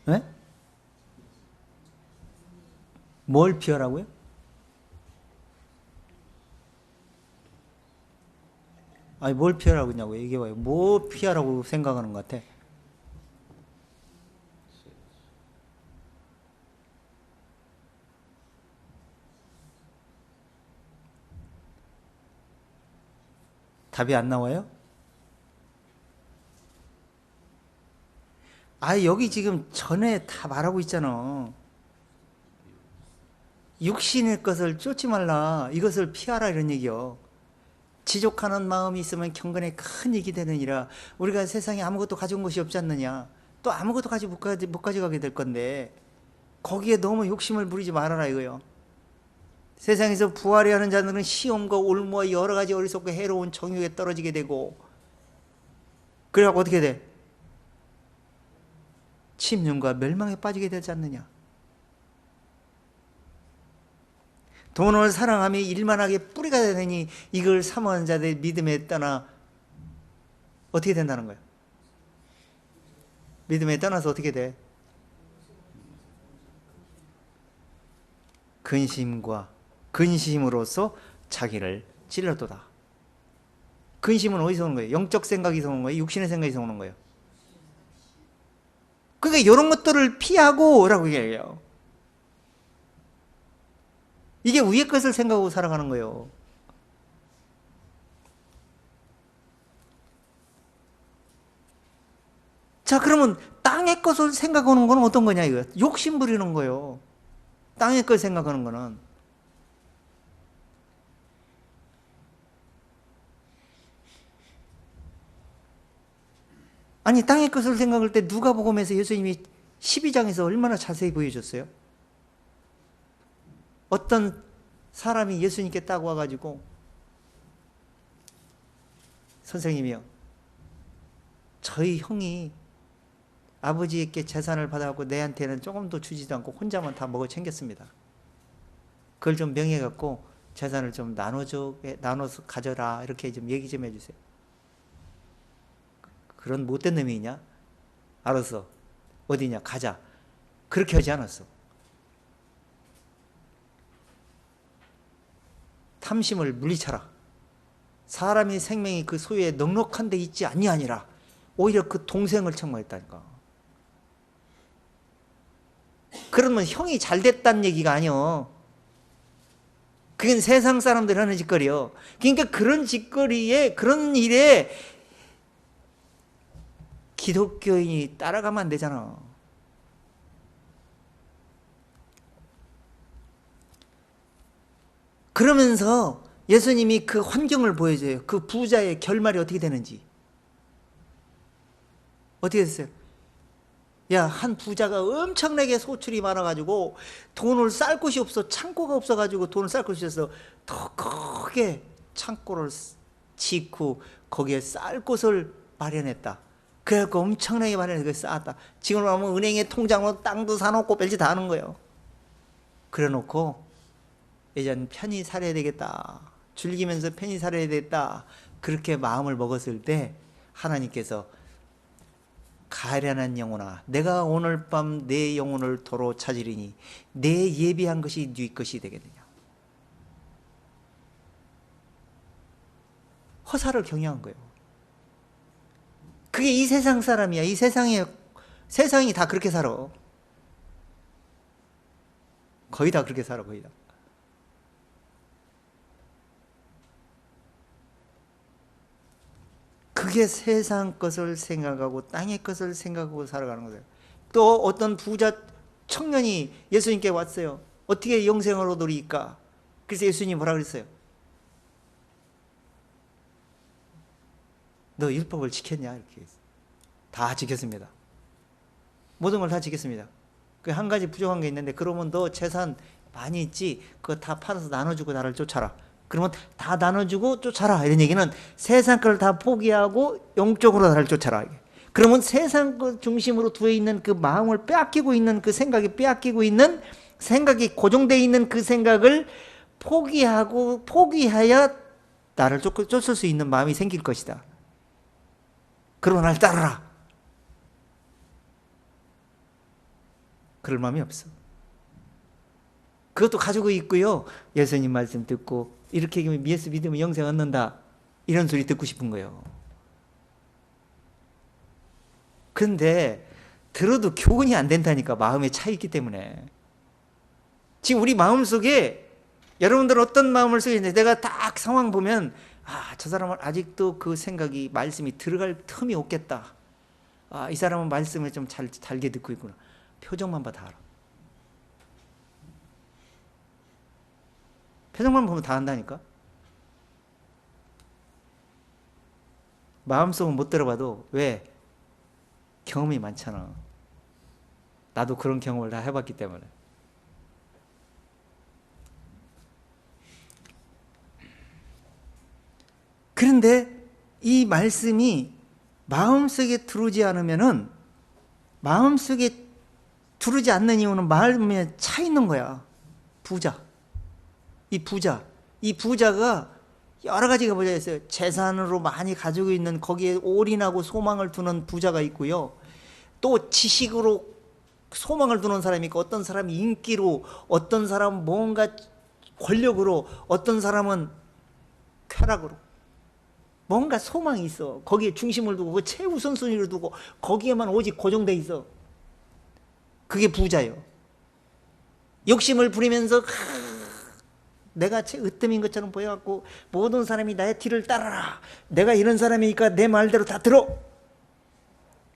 네? 뭘 피하라고요? 아니, 뭘 피하라고 했냐고 얘기해봐요. 뭐 피하라고 생각하는 것 같아? 답이 안 나와요? 아, 여기 지금 전에 다 말하고 있잖아. 육신의 것을 쫓지 말라. 이것을 피하라. 이런 얘기요. 지족하는 마음이 있으면 경건에 큰 이익이 되느니라. 우리가 세상에 아무것도 가져온 것이 없지 않느냐. 또 아무것도 못 가져가게 될 건데 거기에 너무 욕심을 부리지 말아라 이거요. 세상에서 부활해 하는 자들은 시험과 올무와 여러 가지 어리석고 해로운 정욕에 떨어지게 되고, 그래갖고 어떻게 돼? 침륜과 멸망에 빠지게 되지 않느냐. 돈을 사랑하며 일만하게 뿌리가 되느니 이걸 사모하는 자들의 믿음에 떠나 어떻게 된다는 거야? 믿음에 떠나서 어떻게 돼? 근심으로써 자기를 찔러도다. 근심은 어디서 오는 거예요? 영적 생각에서 오는 거예요? 육신의 생각에서 오는 거예요? 그러니까 이런 것들을 피하고 라고 얘기해요. 이게 위의 것을 생각하고 살아가는 거예요. 자, 그러면 땅의 것을 생각하는 건 어떤 거냐 이거? 욕심 부리는 거예요. 땅의 것 생각하는 거는. 아니, 땅의 것을 생각할 때 누가복음에서 예수님이 12장에서 얼마나 자세히 보여줬어요? 어떤 사람이 예수님께 딱 와가지고, 선생님이요, 저희 형이 아버지께 재산을 받아갖고 내한테는 조금도 주지도 않고 혼자만 다 먹어 챙겼습니다. 그걸 좀 명예갖고 재산을 좀 나눠서 가져라, 이렇게 좀 얘기 좀 해주세요. 그런 못된 놈이 있냐? 알았어. 어디냐? 가자. 그렇게 하지 않았어. 탐심을 물리쳐라. 사람의 생명이 그 소유에 넉넉한 데 있지 아니하니라. 오히려 그 동생을 책망했다니까. 그러면 형이 잘 됐다는 얘기가 아니요. 그건 세상 사람들이 하는 짓거리요. 그러니까 그런 짓거리에, 그런 일에 기독교인이 따라가면 안 되잖아. 그러면서 예수님이 그 환경을 보여줘요. 그 부자의 결말이 어떻게 되는지. 어떻게 됐어요? 야, 한 부자가 엄청나게 소출이 많아가지고 돈을 쌀 곳이 없어. 창고가 없어가지고 돈을 쌀 곳이 없어서 더 크게 창고를 짓고 거기에 쌀 곳을 마련했다. 그래갖고 엄청나게 마련해서 쌓았다. 지금 하면 은행에 통장으로 땅도 사놓고 별짓 다 하는 거예요. 그래놓고 이제는 편히 살아야 되겠다. 즐기면서 편히 살아야 되겠다. 그렇게 마음을 먹었을 때 하나님께서 가련한 영혼아, 내가 오늘 밤 내 영혼을 도로 찾으리니 내 예비한 것이 네 것이 되겠느냐. 허사를 경영한 거예요. 그게 이 세상 사람이야. 이 세상이 다 그렇게 살아. 거의 다 그렇게 살아, 거의 다. 그게 세상 것을 생각하고 땅의 것을 생각하고 살아가는 거예요. 또 어떤 부자 청년이 예수님께 왔어요. 어떻게 영생을 얻으리까? 그래서 예수님이 뭐라 그랬어요? 너 율법을 지켰냐? 이렇게 했어요. 다 지켰습니다. 모든 걸 다 지켰습니다. 그 한 가지 부족한 게 있는데, 그러면 너 재산 많이 있지? 그거 다 팔아서 나눠주고 나를 쫓아라. 그러면 다 나눠주고 쫓아라. 이런 얘기는 세상 걸 다 포기하고 영적으로 나를 쫓아라. 그러면 세상 것 중심으로 두어 있는 그 마음을 빼앗기고 있는 그 생각이 빼앗기고 있는 생각이 고정되어 있는 그 생각을 포기해야 나를 쫓을 수 있는 마음이 생길 것이다. 그러고 날 따르라. 그럴 마음이 없어. 그것도 가지고 있고요. 예수님 말씀 듣고 이렇게 예수 믿으면 영생 얻는다. 이런 소리 듣고 싶은 거예요. 그런데 들어도 교훈이 안 된다니까. 마음에 차 있기 때문에. 지금 우리 마음속에 여러분들 어떤 마음을 쓰고 있는데 내가 딱 상황 보면 저 사람은 아직도 그 생각이 말씀이 들어갈 틈이 없겠다. 이 사람은 말씀을 좀 잘게 듣고 있구나. 표정만 봐 다 알아. 표정만 보면 다 안다니까. 마음속은 못 들어봐도 왜? 경험이 많잖아. 나도 그런 경험을 다 해봤기 때문에. 그런데 이 말씀이 마음속에 들어오지 않으면은, 마음속에 들어오지 않는 이유는 마음에 차 있는 거야. 이 부자가 여러 가지가 부자가 있어요. 재산으로 많이 가지고 있는, 거기에 올인하고 소망을 두는 부자가 있고요. 또 지식으로 소망을 두는 사람이 있고, 어떤 사람이 인기로, 어떤 사람은 뭔가 권력으로, 어떤 사람은 쾌락으로. 뭔가 소망이 있어. 거기에 중심을 두고, 그 최우선순위를 두고, 거기에만 오직 고정돼 있어. 그게 부자예요. 욕심을 부리면서 내가 으뜸인 것처럼 보여갖고 모든 사람이 나의 뒤를 따라라. 내가 이런 사람이니까 내 말대로 다 들어.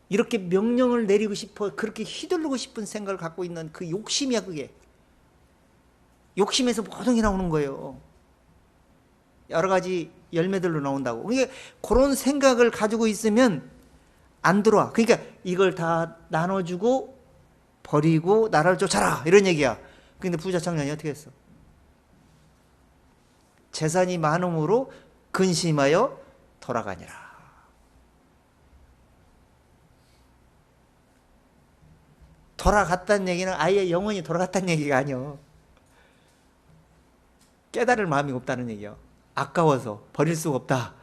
이렇게 명령을 내리고 싶어, 그렇게 휘두르고 싶은 생각을 갖고 있는 그 욕심이야. 그게 욕심에서 모든 게 나오는 거예요. 여러 가지 열매들로 나온다고. 그러니까 그런 생각을 가지고 있으면 안 들어와. 그러니까 이걸 다 나눠주고 버리고 나라를 쫓아라, 이런 얘기야. 근데 부자 청년이 어떻게 했어? 재산이 많음으로 근심하여 돌아가니라. 돌아갔다는 얘기는 아예 영원히 돌아갔다는 얘기가 아니요. 깨달을 마음이 없다는 얘기요. 아까워서 버릴 수가 없다.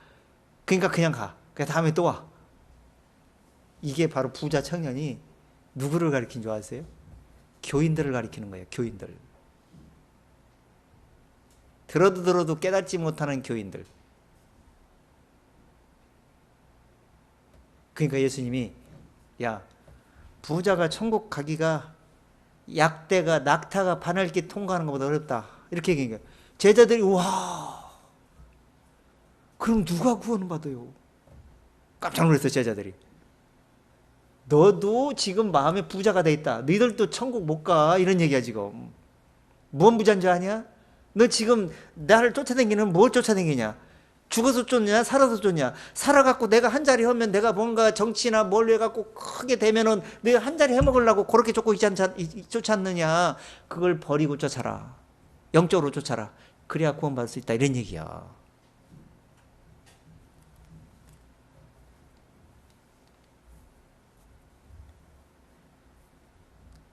그러니까 그냥 가. 그 다음에 또 와. 이게 바로 부자 청년이 누구를 가리킨 줄 아세요? 교인들을 가리키는 거예요. 교인들. 들어도 깨닫지 못하는 교인들. 그러니까 예수님이, 야, 부자가 천국 가기가 약대가 낙타가 바늘길 통과하는 것보다 어렵다, 이렇게 얘기해요. 제자들이 와, 그럼 누가 구원을 받아요? 깜짝 놀랐어요. 제자들이. 너도 지금 마음에 부자가 돼 있다. 너희들도 천국 못 가. 이런 얘기야 지금. 뭔 부자인 줄 아냐? 너 지금 나를 쫓아다니는 뭘 쫓아다니냐? 죽어서 쫓냐? 살아서 쫓냐? 살아갖고 내가 한 자리 하면 내가 뭔가 정치나 뭘 해갖고 크게 되면은 내가 한 자리 해먹으려고 그렇게 쫓았느냐? 그걸 버리고 쫓아라. 영적으로 쫓아라. 그래야 구원받을 수 있다. 이런 얘기야.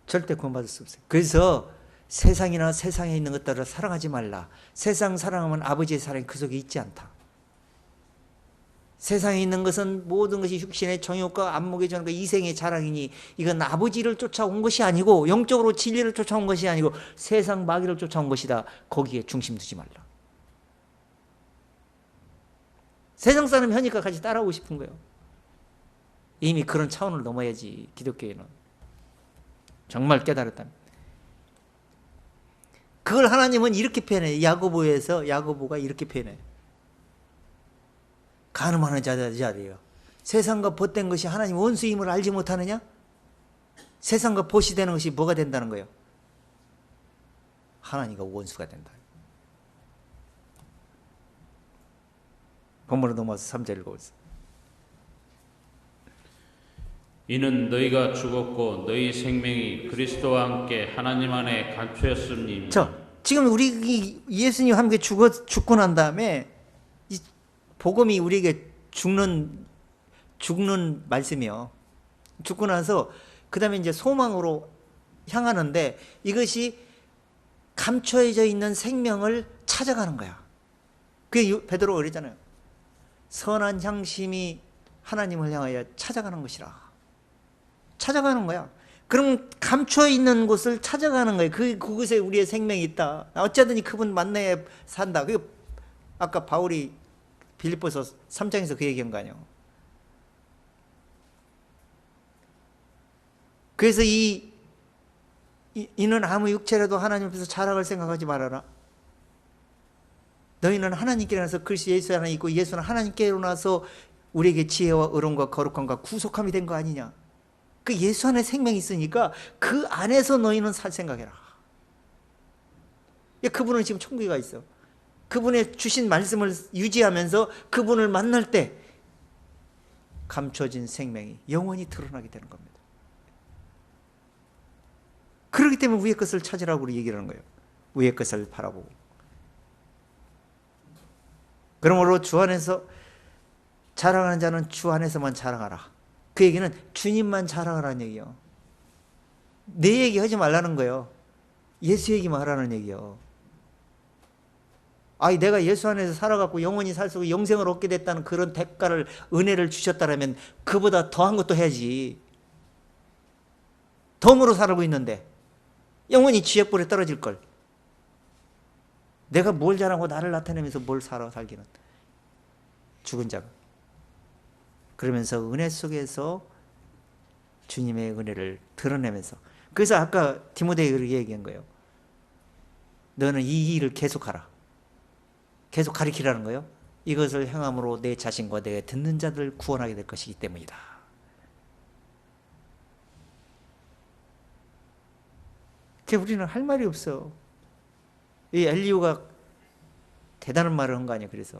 절대 구원받을 수 없어요. 그래서 세상이나 세상에 있는 것들을 사랑하지 말라. 세상 사랑하면 아버지의 사랑이 그 속에 있지 않다. 세상에 있는 것은 모든 것이 육신의 정욕과 안목의 전과 이생의 자랑이니 이건 아버지를 쫓아온 것이 아니고, 영적으로 진리를 쫓아온 것이 아니고 세상 마귀를 쫓아온 것이다. 거기에 중심 두지 말라. 세상 사람 하니까 같이 따라오고 싶은 거예요. 이미 그런 차원을 넘어야지. 기독교에는 정말 깨달았다면. 그걸 하나님은 이렇게 표현해. 야고보가 이렇게 표현해. 간음하는 자들이요, 세상과 벗된 것이 하나님 원수임을 알지 못하느냐? 세상과 벗이 되는 것이 뭐가 된다는 거예요? 하나님과 원수가 된다. 본문으로 넘어와서 3절 읽어보세요. 이는 너희가 죽었고 너희 생명이 그리스도와 함께 하나님 안에 감추었음니. 지금 우리 예수님 함께 죽고 난 다음에 이 복음이 우리에게 죽는 말씀이요. 죽고 나서 그 다음에 이제 소망으로 향하는데, 이것이 감춰져 있는 생명을 찾아가는 거야. 그게 베드로가 그랬잖아요. 선한 향심이 하나님을 향하여 찾아가는 것이라. 찾아가는 거야. 그럼 감춰 있는 곳을 찾아가는 거예요. 그곳에 우리의 생명이 있다. 어쩌든지 그분 만나야 산다. 그 아까 바울이 빌립보서 3장에서 그 얘기한 거 아니에요. 그래서 이는 아무 육체라도 하나님 앞에서 자랑을 생각하지 말아라. 너희는 하나님께 나서 그리스도 예수 안에 있고 예수는 하나님께로 나서 우리에게 지혜와 의로움과 거룩함과 구속함이 된 거 아니냐. 그 예수 안에 생명이 있으니까 그 안에서 너희는 살 생각해라. 그분은 지금 천국에 가 있어. 그분의 주신 말씀을 유지하면서 그분을 만날 때 감춰진 생명이 영원히 드러나게 되는 겁니다. 그렇기 때문에 위의 것을 찾으라고 우리 얘기를 하는 거예요. 위의 것을 바라보고. 그러므로 주 안에서 자랑하는 자는 주 안에서만 자랑하라. 그 얘기는 주님만 자랑하라는 얘기예요. 내 얘기 하지 말라는 거예요. 예수 얘기만 하라는 얘기예요. 내가 예수 안에서 살아갖고 영원히 살 수 있고 영생을 얻게 됐다는 그런 대가를, 은혜를 주셨다면 그보다 더한 것도 해야지. 덤으로 살고 있는데 영원히 지옥불에 떨어질 걸. 내가 뭘 잘하고 나를 나타내면서 뭘 살기는. 죽은 자가. 그러면서 은혜 속에서 주님의 은혜를 드러내면서. 그래서 아까 디모데에게 그렇게 얘기한 거예요. 너는 이 일을 계속하라. 계속 가리키라는 거예요. 이것을 행함으로 내 자신과 내 듣는 자들을 구원하게 될 것이기 때문이다. 우리는 할 말이 없어. 이 엘리후가 대단한 말을 한 거 아니에요. 그래서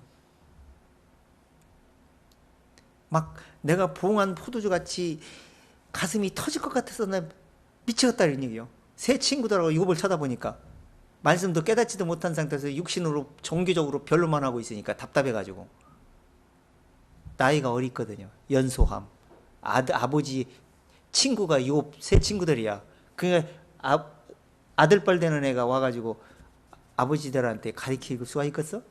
막 내가 부흥한 포도주 같이 가슴이 터질 것 같아서 나 미치겠다 이런 얘기요. 새 친구들하고 욥을 쳐다보니까 말씀도 깨닫지도 못한 상태에서 육신으로 종교적으로 변론만 하고 있으니까 답답해가지고. 나이가 어리거든요. 연소함. 아버지 친구가 욥 새 친구들이야. 그러니까 아들뻘 되는 애가 와가지고 아버지들한테 가르칠 수가 있겠어?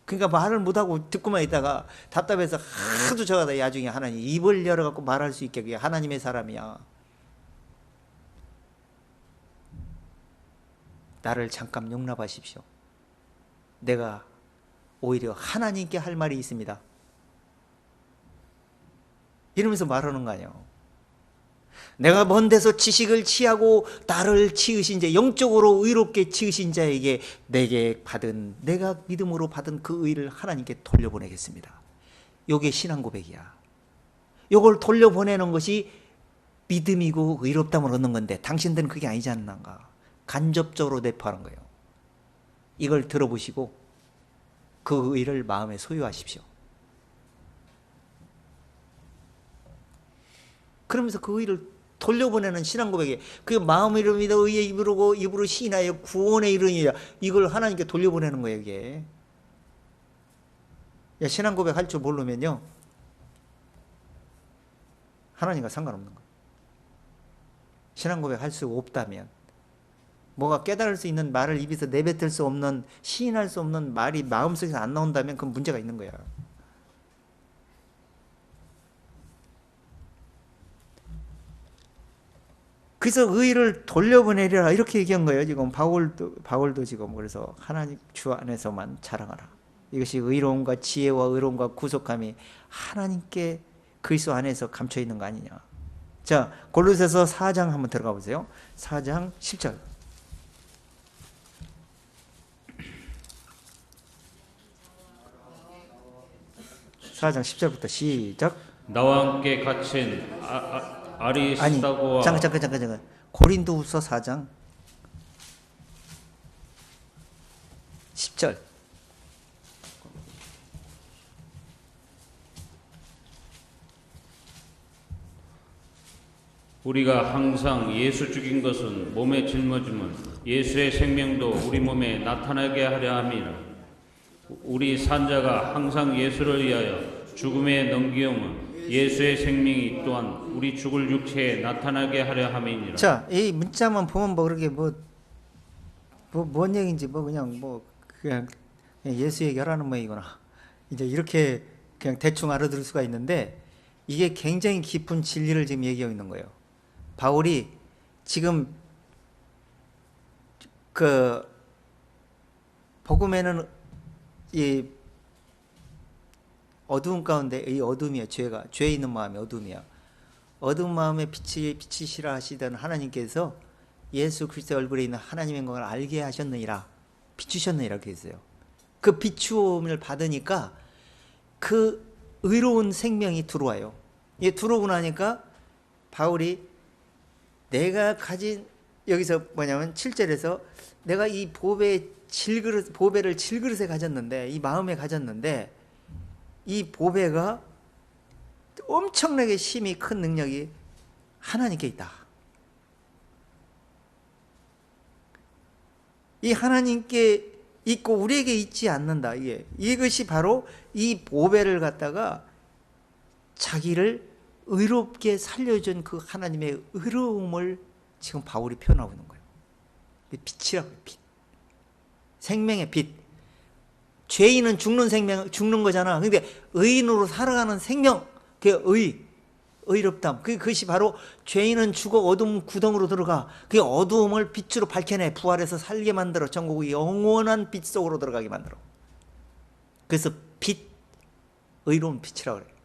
그러니까 말을 못하고 듣고만 있다가 답답해서 하도 저가다 나중에 하나님 입을 열어갖고 말할 수 있게. 그게 하나님의 사람이야. 나를 잠깐 용납하십시오. 내가 오히려 하나님께 할 말이 있습니다. 이러면서 말하는 거 아니에요. 내가 먼 데서 지식을 취하고 나를 치으신 자, 영적으로 의롭게 치으신 자에게 내가 믿음으로 받은 그 의를 하나님께 돌려보내겠습니다. 요게 신앙 고백이야. 요걸 돌려보내는 것이 믿음이고 의롭담을 얻는 건데 당신들은 그게 아니지 않는가. 간접적으로 내포하는 거예요. 이걸 들어보시고 그 의를 마음에 소유하십시오. 그러면서 그 의를 돌려보내는 신앙 고백이, 그 마음으로 믿어 의의 입으로 시인하여 구원의 이르니라. 이걸 하나님께 돌려보내는 거예요. 이게 신앙 고백 할 줄 모르면요 하나님과 상관없는 거예요. 신앙 고백 할 수 없다면, 뭐가 깨달을 수 있는 말을 입에서 내뱉을 수 없는, 시인할 수 없는 말이 마음속에서 안 나온다면 그건 문제가 있는 거야. 그래서 의를 돌려보내리라 이렇게 얘기한 거예요. 지금 바울도 지금. 그래서 하나님 주 안에서만 자랑하라. 이것이 의로움과 지혜와 의로움과 구속함이 하나님께 그리스도 안에서 감춰 있는 거 아니냐. 자, 골로새서 4장 한번 들어가 보세요. 4장 10절. 4장 10절부터 시작. 나와 함께 갇힌 아리스다고와 잠깐. 고린도후서 4장 10절. 우리가 항상 예수 죽인 것은 몸에 짊어짐은 예수의 생명도 우리 몸에 나타나게 하려 함이라. 우리 산자가 항상 예수를 위하여 죽음에 넘기움은 예수의 생명이 또한 우리 죽을 육체에 나타나게 하려 함이니라. 자, 이 문자만 보면 뭐 그렇게 뭐 뭔 얘기인지 그냥 예수 얘기하라는 모양이구나. 이제 이렇게 그냥 대충 알아들을 수가 있는데 이게 굉장히 깊은 진리를 지금 얘기하고 있는 거예요. 바울이 지금 그 복음에는 이 어두운 가운데 이 어둠이야. 죄 있는 마음이 어둠이야. 어두운 마음에 비치시라 하시던 하나님께서 예수 그리스도의 얼굴에 있는 하나님의 영광을 알게 하셨느니라, 비추셨느니라 이렇게 했어요. 그 비추음을 받으니까 그 의로운 생명이 들어와요. 이게 들어오고 나니까 바울이 내가 가진, 여기서 뭐냐면 7절에서 내가 이 보배를 질그릇에 가졌는데, 이 마음에 가졌는데, 이 보배가 엄청나게 힘이 큰 능력이 하나님께 있다. 이 하나님께 있고 우리에게 있지 않는다. 이것이 바로 이 보배를 갖다가 자기를 의롭게 살려준 그 하나님의 의로움을 지금 바울이 표현하고 있는 거예요. 빛이라고요. 빛. 생명의 빛. 죄인은 죽는 거잖아. 근데 의인으로 살아가는 생명, 그게 의롭담. 그것이 바로 죄인은 죽어 어둠 구덩으로 들어가. 그 어두움을 빛으로 밝혀내 부활해서 살게 만들어 전국의 영원한 빛 속으로 들어가게 만들어. 그래서 빛, 의로운 빛이라고 그래요.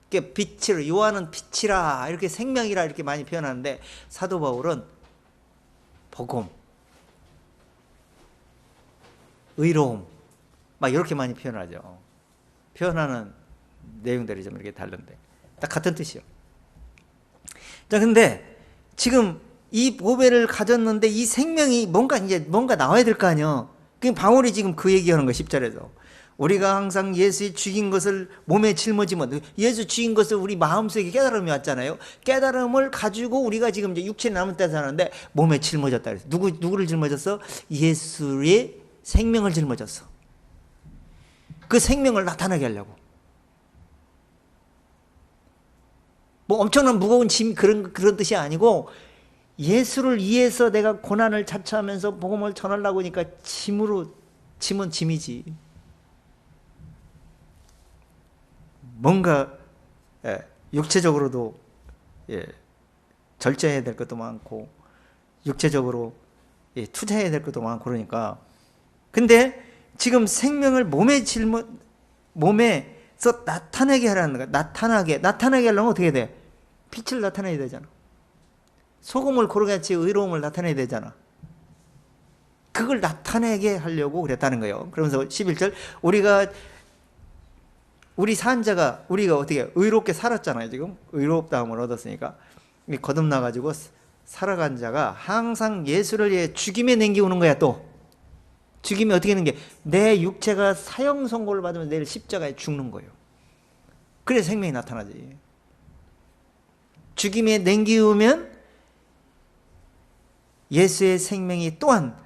그러니까 빛을, 요한은 빛이라, 이렇게 생명이라 이렇게 많이 표현하는데 사도 바울은 복음, 의로움 막 이렇게 많이 표현하죠. 표현하는 내용들이 좀 이렇게 다른데 딱 같은 뜻이요. 자, 근데 지금 이 보배를 가졌는데 이 생명이 뭔가 나와야 될 거 아니에요. 그 바울이 지금 그 얘기하는 거예요. 10절에서 우리가 항상 예수의 죽인 것을 몸에 짊어지면, 예수 죽인 것을 우리 마음속에 깨달음이 왔잖아요. 깨달음을 가지고 우리가 지금 이제 육체에 남은 때 사는데 몸에 짊어졌다 그랬어요. 누구를 짊어졌어? 예수의 생명을 짊어졌어. 그 생명을 나타나게 하려고. 뭐 엄청난 무거운 짐 그런 뜻이 아니고, 예수를 위해서 내가 고난을 자처하면서 복음을 전하려고 하니까 짐은 짐이지. 뭔가 육체적으로도 절제해야 될 것도 많고, 육체적으로 투자해야 될 것도 많고, 그러니까. 근데 지금 생명을 몸에서 나타내게 하라는 거야. 나타나게 하려면 어떻게 해야 돼? 빛을 나타내야 되잖아. 소금을 고르같이 의로움을 나타내야 되잖아. 그걸 나타내게 하려고 그랬다는 거예요. 그러면서 11절, 우리가 어떻게 의롭게 살았잖아요. 지금 의롭다함을 얻었으니까 거듭나가지고 살아간 자가 항상 예수를 위해 죽임에 넘기오는 거야. 또 죽임이 어떻게 하는 게, 내 육체가 사형 선고를 받으면 내일 십자가에 죽는 거예요. 그래서 생명이 나타나지. 죽임에 넘기우면 예수의 생명이 또한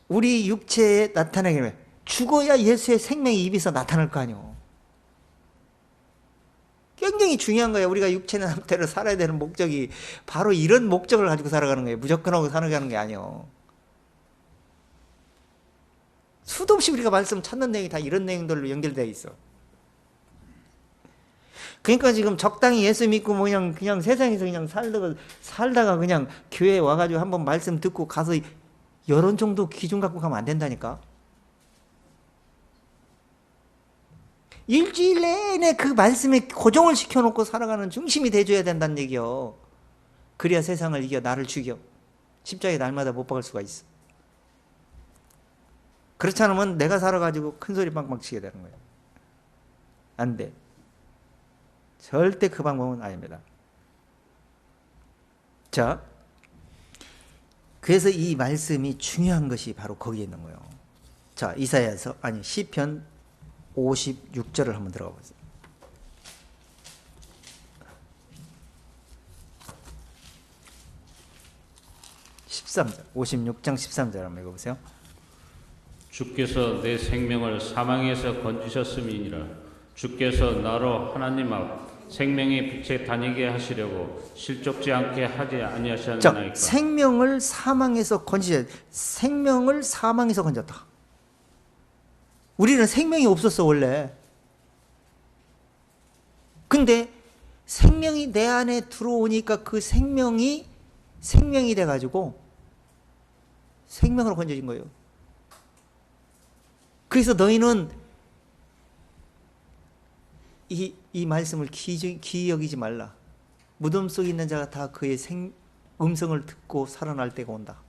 우리 육체에 나타나게 돼. 죽어야 예수의 생명이 입에서 나타날 거 아니에요. 굉장히 중요한 거예요. 우리가 육체의 상태로 살아야 되는 목적이 바로 이런 목적을 가지고 살아가는 거예요. 무조건 하고 살아가는 게 아니에요. 수도 없이 우리가 말씀 찾는 내용이 다 이런 내용들로 연결되어 있어. 그러니까 지금 적당히 예수 믿고 그냥 세상에서 그냥 살다가 그냥 교회에 와가지고 한번 말씀 듣고 가서 여론 정도 기준 갖고 가면 안 된다니까. 일주일 내내 그 말씀에 고정을 시켜놓고 살아가는 중심이 돼줘야 된다는 얘기요. 그래야 세상을 이겨 나를 죽여 십자가에 날마다 못 박을 수가 있어. 그렇지 않으면 내가 살아가지고 큰소리 빵빵 치게 되는 거예요. 안 돼. 절대 그 방법은 아닙니다. 자, 그래서 이 말씀이 중요한 것이 바로 거기에 있는 거예요. 자, 시편 56절을 한번 들어가 보세요. 13절, 56장 13절 한번 읽어보세요. 주께서 내 생명을 사망에서 건지셨음이니라. 주께서 나로 하나님 앞 생명의 빛에 다니게 하시려고 실족지 않게 하지 자, 아니하셨나이까. 생명을 사망에서 건지자. 생명을 사망에서 건졌다. 우리는 생명이 없었어 원래. 근데 생명이 내 안에 들어오니까 그 생명이 돼가지고 생명으로 건져진 거예요. 그래서 너희는 이 말씀을 기이 여기지 말라. 무덤 속에 있는 자가 다 그의 음성을 듣고 살아날 때가 온다.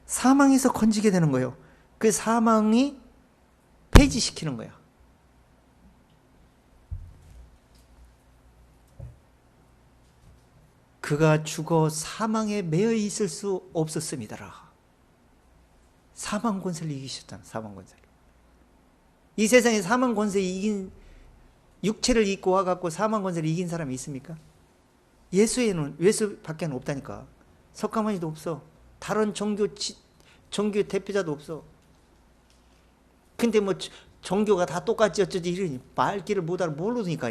사망에서 건지게 되는 거예요. 그 사망이 폐지시키는 거야. 그가 죽어 사망에 매여 있을 수 없었음이더라. 사망 권세를 이기셨잖아. 사망 권세. 이 세상에 사망 권세 이긴, 육체를 입고 와갖고 사망 권세를 이긴 사람이 있습니까? 예수밖에 없다니까. 석가모니도 없어. 다른 종교 대표자도 없어. 근데 뭐 종교가 다 똑같지 어쩌지 이러니 말귀를 못 알아 모르니까.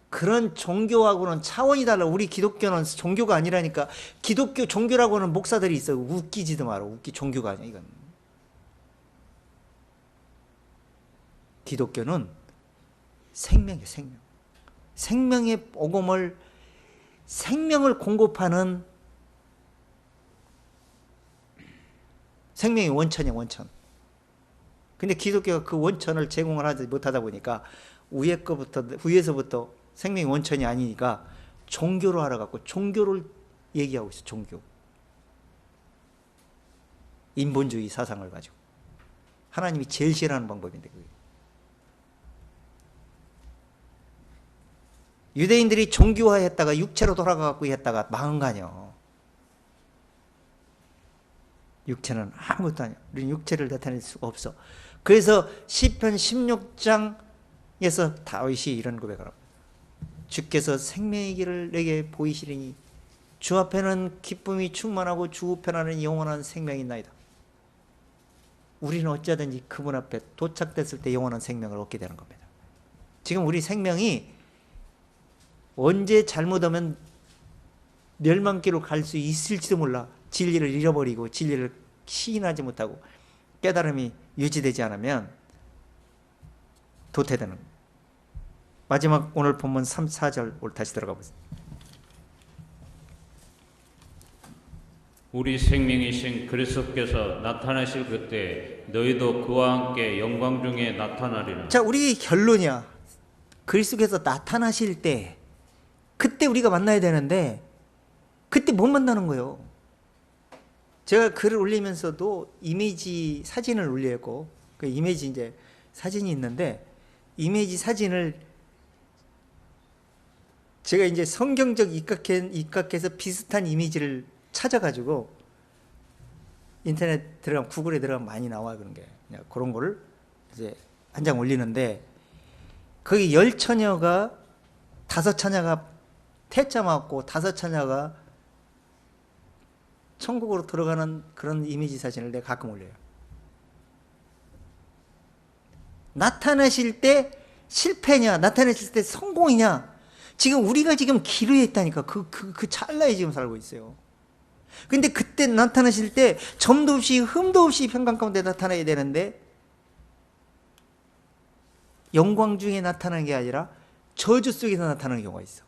그런 종교하고는 차원이 달라. 우리 기독교는 종교가 아니라니까. 기독교 종교라고는 목사들이 있어. 웃기지도 마라. 종교가 아니야 이건. 기독교는 생명이야. 생명. 생명의 복음을, 생명을 공급하는 생명의 원천이야. 원천. 근데 기독교가 그 원천을 제공을 하지 못하다 보니까 위에서부터 생명의 원천이 아니니까 종교로 알아갖고 종교를 얘기하고 있어. 종교. 인본주의 사상을 가지고. 하나님이 제일 싫어하는 방법인데 그게. 유대인들이 종교화했다가 육체로 돌아가갖고 했다가 망한 거 아니야. 육체는 아무것도 아니야. 우리는 육체를 나타낼 수가 없어. 그래서 시편 16장에서 다윗이 이런 고백을 합니다. 주께서 생명의 길을 내게 보이시리니 주 앞에는 기쁨이 충만하고 주 우편에는 영원한 생명이 있나이다. 우리는 어찌하든지 그분 앞에 도착됐을 때 영원한 생명을 얻게 되는 겁니다. 지금 우리 생명이 언제 잘못하면 멸망길로 갈 수 있을지도 몰라. 진리를 잃어버리고 진리를 시인하지 못하고 깨달음이 유지되지 않으면 도태되는 거예요. 마지막 오늘 본문 3, 4절 다시 들어가 보세요. 우리 생명이신 그리스도께서 나타나실 그때 너희도 그와 함께 영광 중에 나타나리라. 자, 우리 결론이야. 그리스도께서 나타나실 때 그때 우리가 만나야 되는데 그때 못 만나는 거예요. 제가 글을 올리면서도 이미지 사진을 올리고 그 이미지 이제 사진이 있는데 이미지 사진을 제가 이제 성경적 입각해서 비슷한 이미지를 찾아가지고 인터넷 들어가면 구글에 들어가면 많이 나와. 그런 게 그냥 그런 거를 이제 한 장 올리는데 거기 10처녀가 5처녀가 태자 맞고 5처녀가 천국으로 들어가는 그런 이미지 사진을 내가 가끔 올려요. 나타나실 때 실패냐 나타나실 때 성공이냐, 지금 우리가 지금 기로에 있다니까. 그 찰나에 지금 살고 있어요. 근데 그때 나타나실 때 점도 없이 흠도 없이 평강 가운데 나타나야 되는데 영광 중에 나타나는 게 아니라 저주 속에서 나타나는 경우가 있어.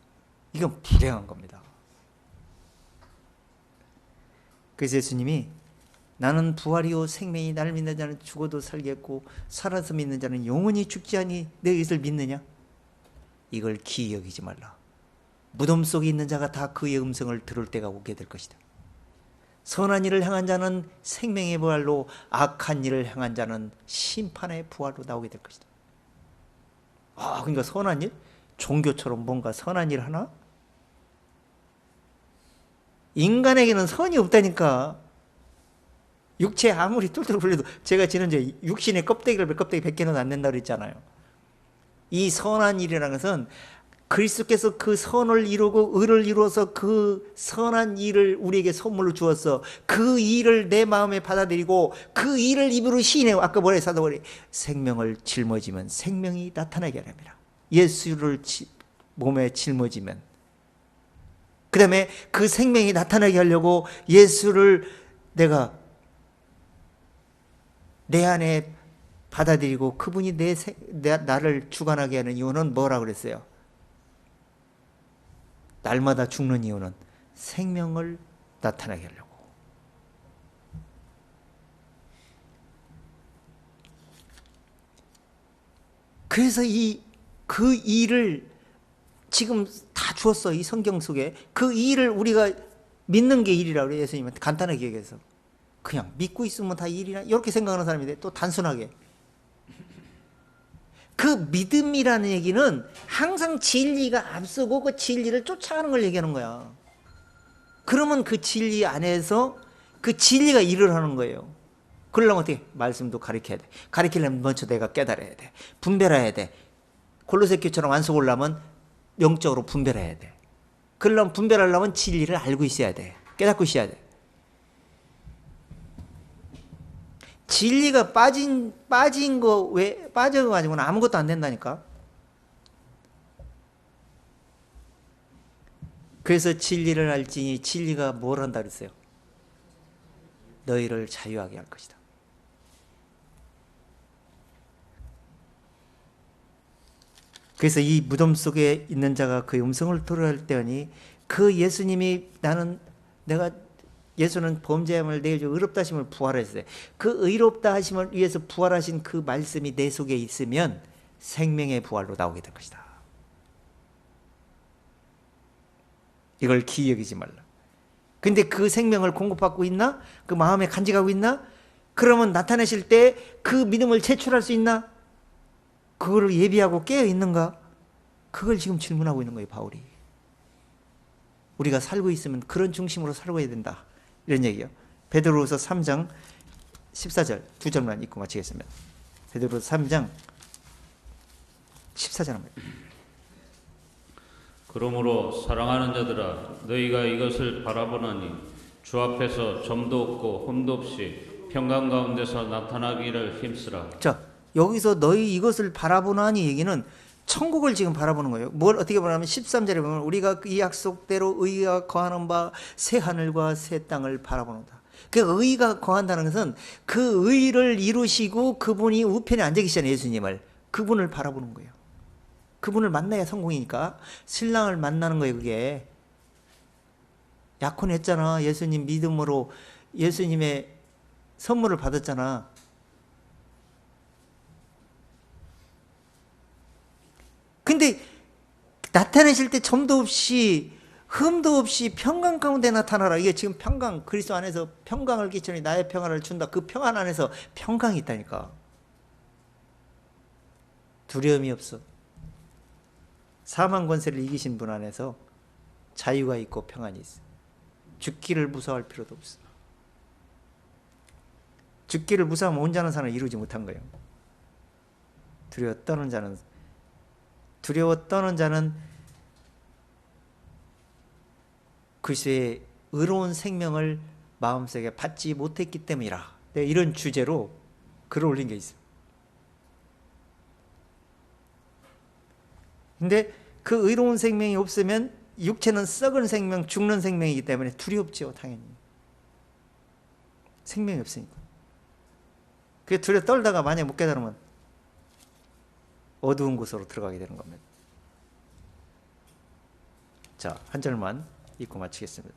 이건 불행한 겁니다. 그래서 예수님이 나는 부활이요 생명이 나를 믿는 자는 죽어도 살겠고 살아서 믿는 자는 영원히 죽지 아니 내 것을 믿느냐? 이걸 기이 여기지 말라. 무덤 속에 있는 자가 다 그의 음성을 들을 때가 오게 될 것이다. 선한 일을 향한 자는 생명의 부활로, 악한 일을 향한 자는 심판의 부활로 나오게 될 것이다. 그러니까 선한 일? 종교처럼 뭔가 선한 일 하나? 인간에게는 선이 없다니까. 육체 아무리 뚫뚫 굴려도, 제가 지난주에 육신의 껍데기 100개는 안 된다고 그랬잖아요. 이 선한 일이라는 것은 그리스도께서 그 선을 이루고 의를 이루어서 그 선한 일을 우리에게 선물로 주어서 그 일을 내 마음에 받아들이고 그 일을 입으로 시인해요. 아까 뭐래 사도 바울이 생명을 짊어지면 생명이 나타나게 하랍니다. 예수를 몸에 짊어지면, 그 다음에 그 생명이 나타나게 하려고 예수를 내가 내 안에 받아들이고 그분이 나를 주관하게 하는 이유는 뭐라 그랬어요? 날마다 죽는 이유는 생명을 나타나게 하려고. 그래서 그 일을 지금 다 주었어. 이 성경 속에 그 일을 우리가 믿는 게 일이라고 그래요. 예수님한테 간단하게 얘기해서 그냥 믿고 있으면 다 일이나 이렇게 생각하는 사람인데, 또 단순하게 그 믿음이라는 얘기는 항상 진리가 앞서고 그 진리를 쫓아가는 걸 얘기하는 거야. 그러면 그 진리 안에서 그 진리가 일을 하는 거예요. 그러려면 어떻게? 말씀도 가르쳐야 돼. 가르치려면 먼저 내가 깨달아야 돼. 분별해야 돼. 골로새 교회처럼 완성을 하려면 영적으로 분별해야 돼. 그러려면 분별하려면 진리를 알고 있어야 돼. 깨닫고 있어야 돼. 진리가 빠진 거, 왜 빠져가지고는 아무것도 안 된다니까. 그래서 진리를 알지니 진리가 뭘 한다 그랬어요? 너희를 자유하게 할 것이다. 그래서 이 무덤 속에 있는 자가 그의 음성을 들을 때니 그 예수님이 예수는 범죄함을 내어줘 의롭다 하심을 부활했어요. 그 의롭다 하심을 위해서 부활하신 그 말씀이 내 속에 있으면 생명의 부활로 나오게 될 것이다. 이걸 기이 여기지 말라. 근데 그 생명을 공급받고 있나? 그 마음에 간직하고 있나? 그러면 나타내실 때 그 믿음을 제출할 수 있나? 그거를 예비하고 깨어 있는가? 그걸 지금 질문하고 있는 거예요, 바울이. 우리가 살고 있으면 그런 중심으로 살아야 된다. 이런 얘기요. 베드로후서 3장 14절 두 절만 읽고 마치겠습니다. 베드로후서 3장 14절 한번. 그러므로 사랑하는 자들아 너희가 이것을 바라보나니 주 앞에서 점도 없고 흠도 없이 평강 가운데서 나타나기를 힘쓰라. 자, 여기서 너희 이것을 바라보나니 얘기는 천국을 지금 바라보는 거예요. 뭘 어떻게 보냐면 13절에 보면 우리가 이 약속대로 의가 거하는 바 새 하늘과 새 땅을 바라보는다. 그 의가 거한다는 것은 그 의를 이루시고 그분이 우편에 앉아 계시잖아요. 예수님을. 그분을 바라보는 거예요. 그분을 만나야 성공이니까. 신랑을 만나는 거예요. 그게 약혼했잖아. 예수님 믿음으로 예수님의 선물을 받았잖아. 근데 나타내실 때 점도 없이 흠도 없이 평강 가운데 나타나라. 이게 지금 평강, 그리스도 안에서 평강을 끼치니 나의 평안을 준다. 그 평안 안에서 평강이 있다니까. 두려움이 없어. 사망 권세를 이기신 분 안에서 자유가 있고 평안이 있어. 죽기를 무서워할 필요도 없어. 죽기를 무서워하면 온전한 삶을 이루지 못한 거예요. 두려워 떠는 자는 그리스도의 의로운 생명을 마음속에 받지 못했기 때문이라. 네, 이런 주제로 글을 올린 게 있어요. 근데 그 의로운 생명이 없으면 육체는 썩은 생명, 죽는 생명이기 때문에 두렵죠, 당연히. 생명이 없으니까. 그게 두려워 떨다가 만약 못 깨달으면 어두운 곳으로 들어가게 되는 겁니다. 자, 한 절만 읽고 마치겠습니다.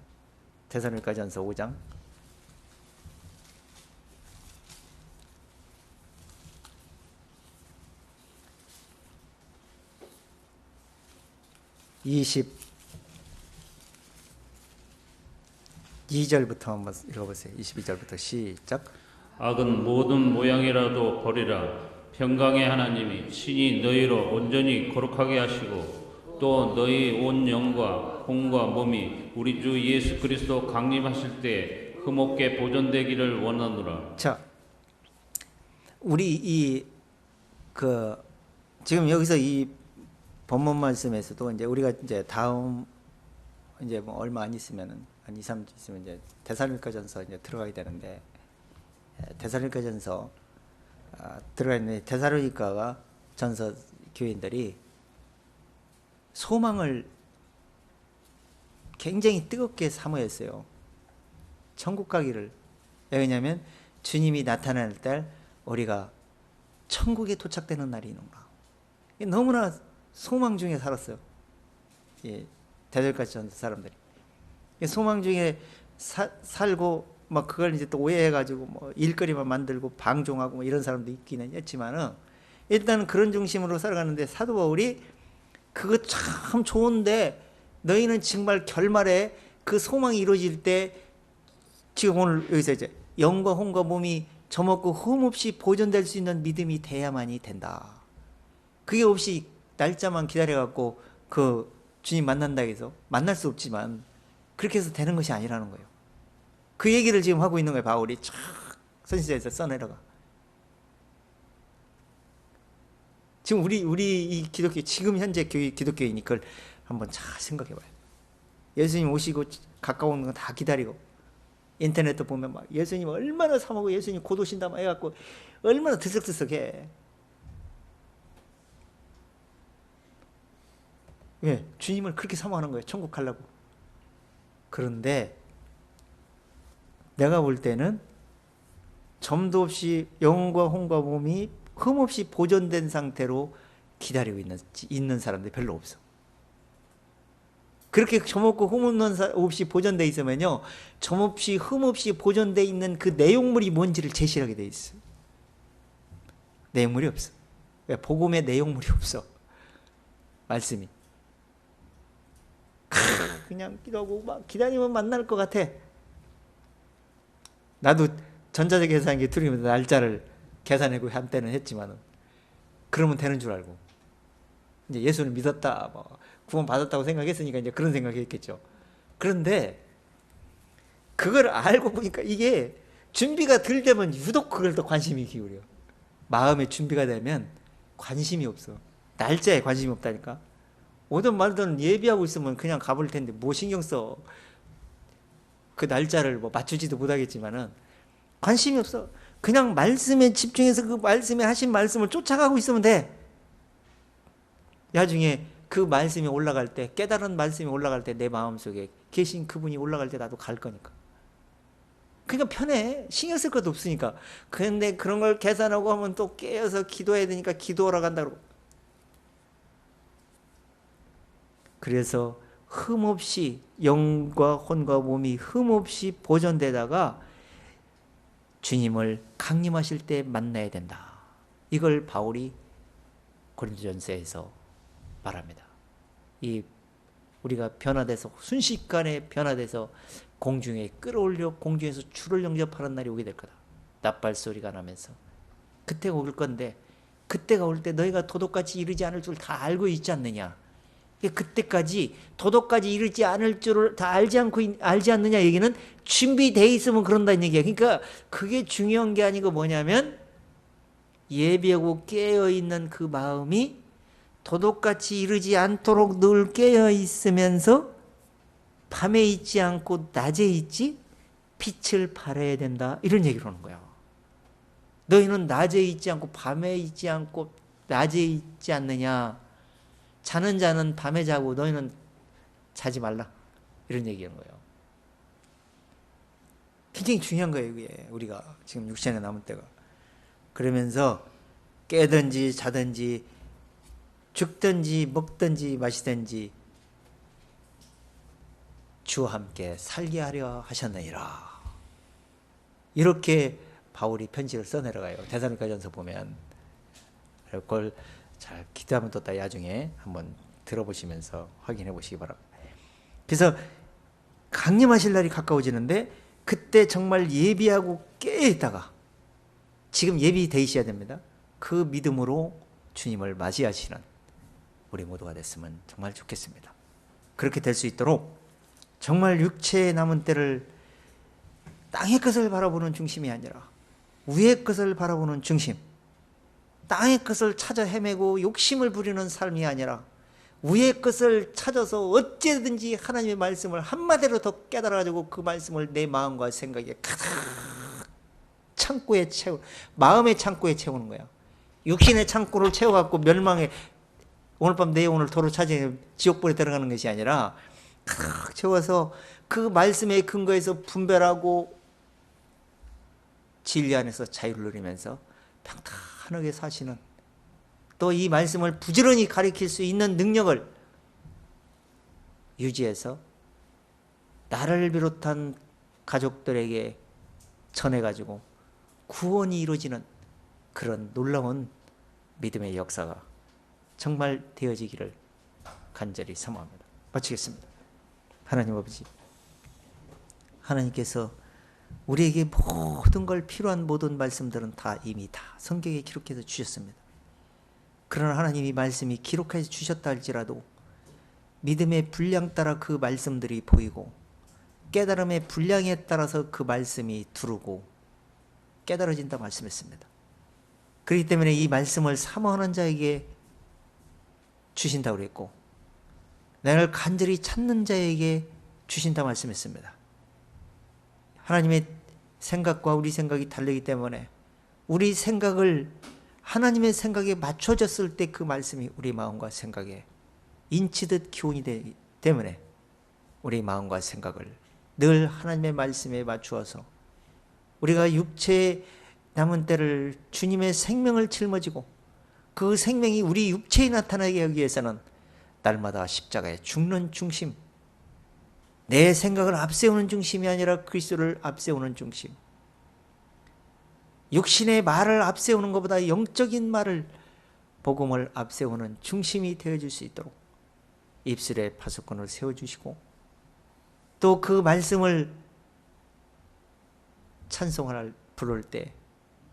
데살로니가전서 5장 22절부터 한번 읽어보세요. 22절부터 시작. 악은 모든 모양이라도 버리라. 평강의 하나님이 친히 너희로 온전히 거룩하게 하시고 또 너희 온 영과 혼과 몸이 우리 주 예수 그리스도 강림하실 때에 흠없게 보존되기를 원하노라. 자, 우리 지금 여기서 이 본문 말씀에서도 이제 우리가 이제 다음 이제 뭐 얼마 안 있으면은 한 2, 3주 있으면 이제 데살로니가전서 이제 들어가야 되는데, 데살로니가전서 들어가 있는데, 데살로니가가 전서 교인들이 소망을 굉장히 뜨겁게 사모했어요. 천국 가기를. 왜냐하면 주님이 나타날 때 우리가 천국에 도착되는 날이 있는가. 너무나 소망 중에 살았어요. 예, 데살로니가 사람들이 소망 중에 살고 막 그걸 이제 또 오해해가지고 뭐 일거리만 만들고 방종하고 뭐 이런 사람도 있기는 했지만은, 일단은 그런 중심으로 살아가는데, 사도 바울이 그거 참 좋은데 너희는 정말 결말에 그 소망이 이루어질 때, 지금 오늘 여기서 이제 영과 혼과 몸이 저먹고 흠없이 보존될 수 있는 믿음이 돼야만이 된다. 그게 없이 날짜만 기다려갖고 그 주님 만난다 해서 만날 수 없지만 그렇게 해서 되는 것이 아니라는 거예요. 그 얘기를 지금 하고 있는 거예요. 바울이 쫙 선지자에서 써내려가. 지금 우리 이 기독교, 지금 현재 기독교인이 그걸 한번 잘 생각해 봐요. 예수님 오시고 가까운 거 다 기다리고, 인터넷도 보면 막 예수님 얼마나 사모고 예수님 곧 오신다 막 해갖고 얼마나 들썩들썩해. 왜? 주님을 그렇게 사모하는 거예요. 천국 가려고. 그런데 내가 볼 때는 점도 없이 영과 혼과 몸이 흠없이 보존된 상태로 기다리고 있는 사람들이 별로 없어. 그렇게 점없고 흠 없이 보존되어 있으면요, 점없이 흠없이 보존되어 있는 그 내용물이 뭔지를 제시하게 돼 있어. 내용물이 없어. 왜? 복음의 내용물이 없어. 말씀이. 그냥 기도하고 막 기다리면 만날 것 같아. 나도 전자적 계산기 들으면서 날짜를 계산하고 한때는 했지만은, 그러면 되는 줄 알고 이제 예수를 믿었다, 뭐 구원 받았다고 생각했으니까 이제 그런 생각했겠죠. 그런데 그걸 알고 보니까 이게 준비가 덜 되면 유독 그걸 더 관심이 기울여. 마음의 준비가 되면 관심이 없어. 날짜에 관심이 없다니까. 오든 말든 예비하고 있으면 그냥 가볼 텐데 뭐 신경 써. 그 날짜를 뭐 맞추지도 못하겠지만은 관심이 없어. 그냥 말씀에 집중해서 그 말씀에 하신 말씀을 쫓아가고 있으면 돼. 나중에 그 말씀이 올라갈 때, 깨달은 말씀이 올라갈 때 내 마음속에 계신 그분이 올라갈 때 나도 갈 거니까. 그러니까 편해. 신경 쓸 것도 없으니까. 그런데 그런 걸 계산하고 하면 또 깨어서 기도해야 되니까 기도하러 간다 그러고. 그래서 흠없이, 영과 혼과 몸이 흠없이 보존되다가 주님을 강림하실 때 만나야 된다. 이걸 바울이 고린도전서에서 말합니다. 이 우리가 변화돼서, 순식간에 변화돼서 공중에 끌어올려 공중에서 주를 영접하는 날이 오게 될 거다. 낫발소리가 나면서 그때가 올 건데, 그때가 올 때 너희가 도덕같이 이르지 않을 줄 다 알고 있지 않느냐. 그때까지 도덕까지 이르지 않을 줄을 다 알지 않느냐 얘기는 준비되어 있으면 그런다는 얘기야. 그러니까 그게 중요한 게 아니고 뭐냐면, 예비하고 깨어있는 그 마음이 도덕같이 이르지 않도록 늘 깨어 있으면서 밤에 있지 않고 낮에 있지 빛을 발해야 된다. 이런 얘기를 하는 거야. 너희는 낮에 있지 않고 밤에 있지 않고 낮에 있지 않느냐. 자는 자는 밤에 자고 너희는 자지 말라. 이런 얘기하는 거예요. 굉장히 중요한 거예요. 이게 우리가 지금 6천에 남은 때가. 그러면서 깨든지 자든지 죽든지 먹든지 마시든지 주와 함께 살게 하려 하셨느니라. 이렇게 바울이 편지를 써내려가요. 데살로니가전서 보면. 그걸 잘 기도하면 또 나중에 한번 들어보시면서 확인해 보시기 바랍니다. 그래서 강림하실 날이 가까워지는데, 그때 정말 예비하고 깨어있다가, 지금 예비되어 있어야 됩니다. 그 믿음으로 주님을 맞이하시는 우리 모두가 됐으면 정말 좋겠습니다. 그렇게 될 수 있도록 정말 육체에 남은 때를 땅의 것을 바라보는 중심이 아니라 위의 것을 바라보는 중심, 땅의 것을 찾아 헤매고 욕심을 부리는 삶이 아니라 위의 것을 찾아서 어찌든지 하나님의 말씀을 한마디로 더 깨달아가지고 그 말씀을 내 마음과 생각에 가득 창고에 마음의 창고에 채우는 거야. 육신의 창고를 채워갖고 멸망에 오늘 밤 내용을 도로 찾으면 지옥불에 들어가는 것이 아니라 가득 채워서 그 말씀의 근거에서 분별하고 진리 안에서 자유를 누리면서 평탄하게 사시는, 또 이 말씀을 부지런히 가리킬 수 있는 능력을 유지해서 나를 비롯한 가족들에게 전해가지고 구원이 이루어지는 그런 놀라운 믿음의 역사가 정말 되어지기를 간절히 사모합니다. 마치겠습니다. 하나님 아버지, 하나님께서 우리에게 모든 걸 필요한 모든 말씀들은 다 이미 다 성경에 기록해서 주셨습니다. 그러나 하나님이 말씀이 기록해서 주셨다 할지라도 믿음의 분량 따라 그 말씀들이 보이고 깨달음의 분량에 따라서 그 말씀이 두르고 깨달아진다 말씀했습니다. 그렇기 때문에 이 말씀을 사모하는 자에게 주신다고 그랬고 나를 간절히 찾는 자에게 주신다 말씀했습니다. 하나님의 생각과 우리 생각이 다르기 때문에 우리 생각을 하나님의 생각에 맞춰졌을 때 그 말씀이 우리 마음과 생각에 인치듯 기온이 되기 때문에 우리 마음과 생각을 늘 하나님의 말씀에 맞추어서 우리가 육체의 남은 때를 주님의 생명을 짊어지고 그 생명이 우리 육체에 나타나게 하기 위해서는 날마다 십자가에 죽는 중심, 내 생각을 앞세우는 중심이 아니라 그리스도를 앞세우는 중심, 육신의 말을 앞세우는 것보다 영적인 말을, 복음을 앞세우는 중심이 되어줄 수 있도록 입술에 파수꾼을 세워주시고 또 그 말씀을 찬송을 부를 때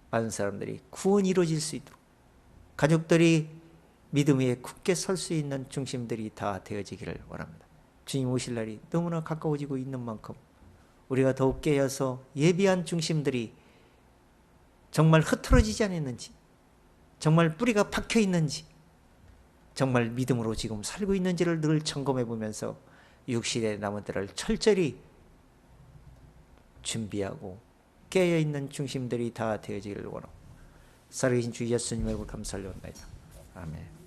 많은 사람들이 구원이 이루어질 수 있도록 가족들이 믿음 위에 굳게 설 수 있는 중심들이 다 되어지기를 원합니다. 주님 오실 날이 너무나 가까워지고 있는 만큼 우리가 더욱 깨어서 예비한 중심들이 정말 흐트러지지 않았는지, 정말 뿌리가 박혀 있는지, 정말 믿음으로 지금 살고 있는지를 늘 점검해 보면서 육신의 남은 때를 철저히 준비하고 깨어있는 중심들이 다 되어지기를 원하고 살아계신 주 예수님의 감사를 원합니다. 아멘.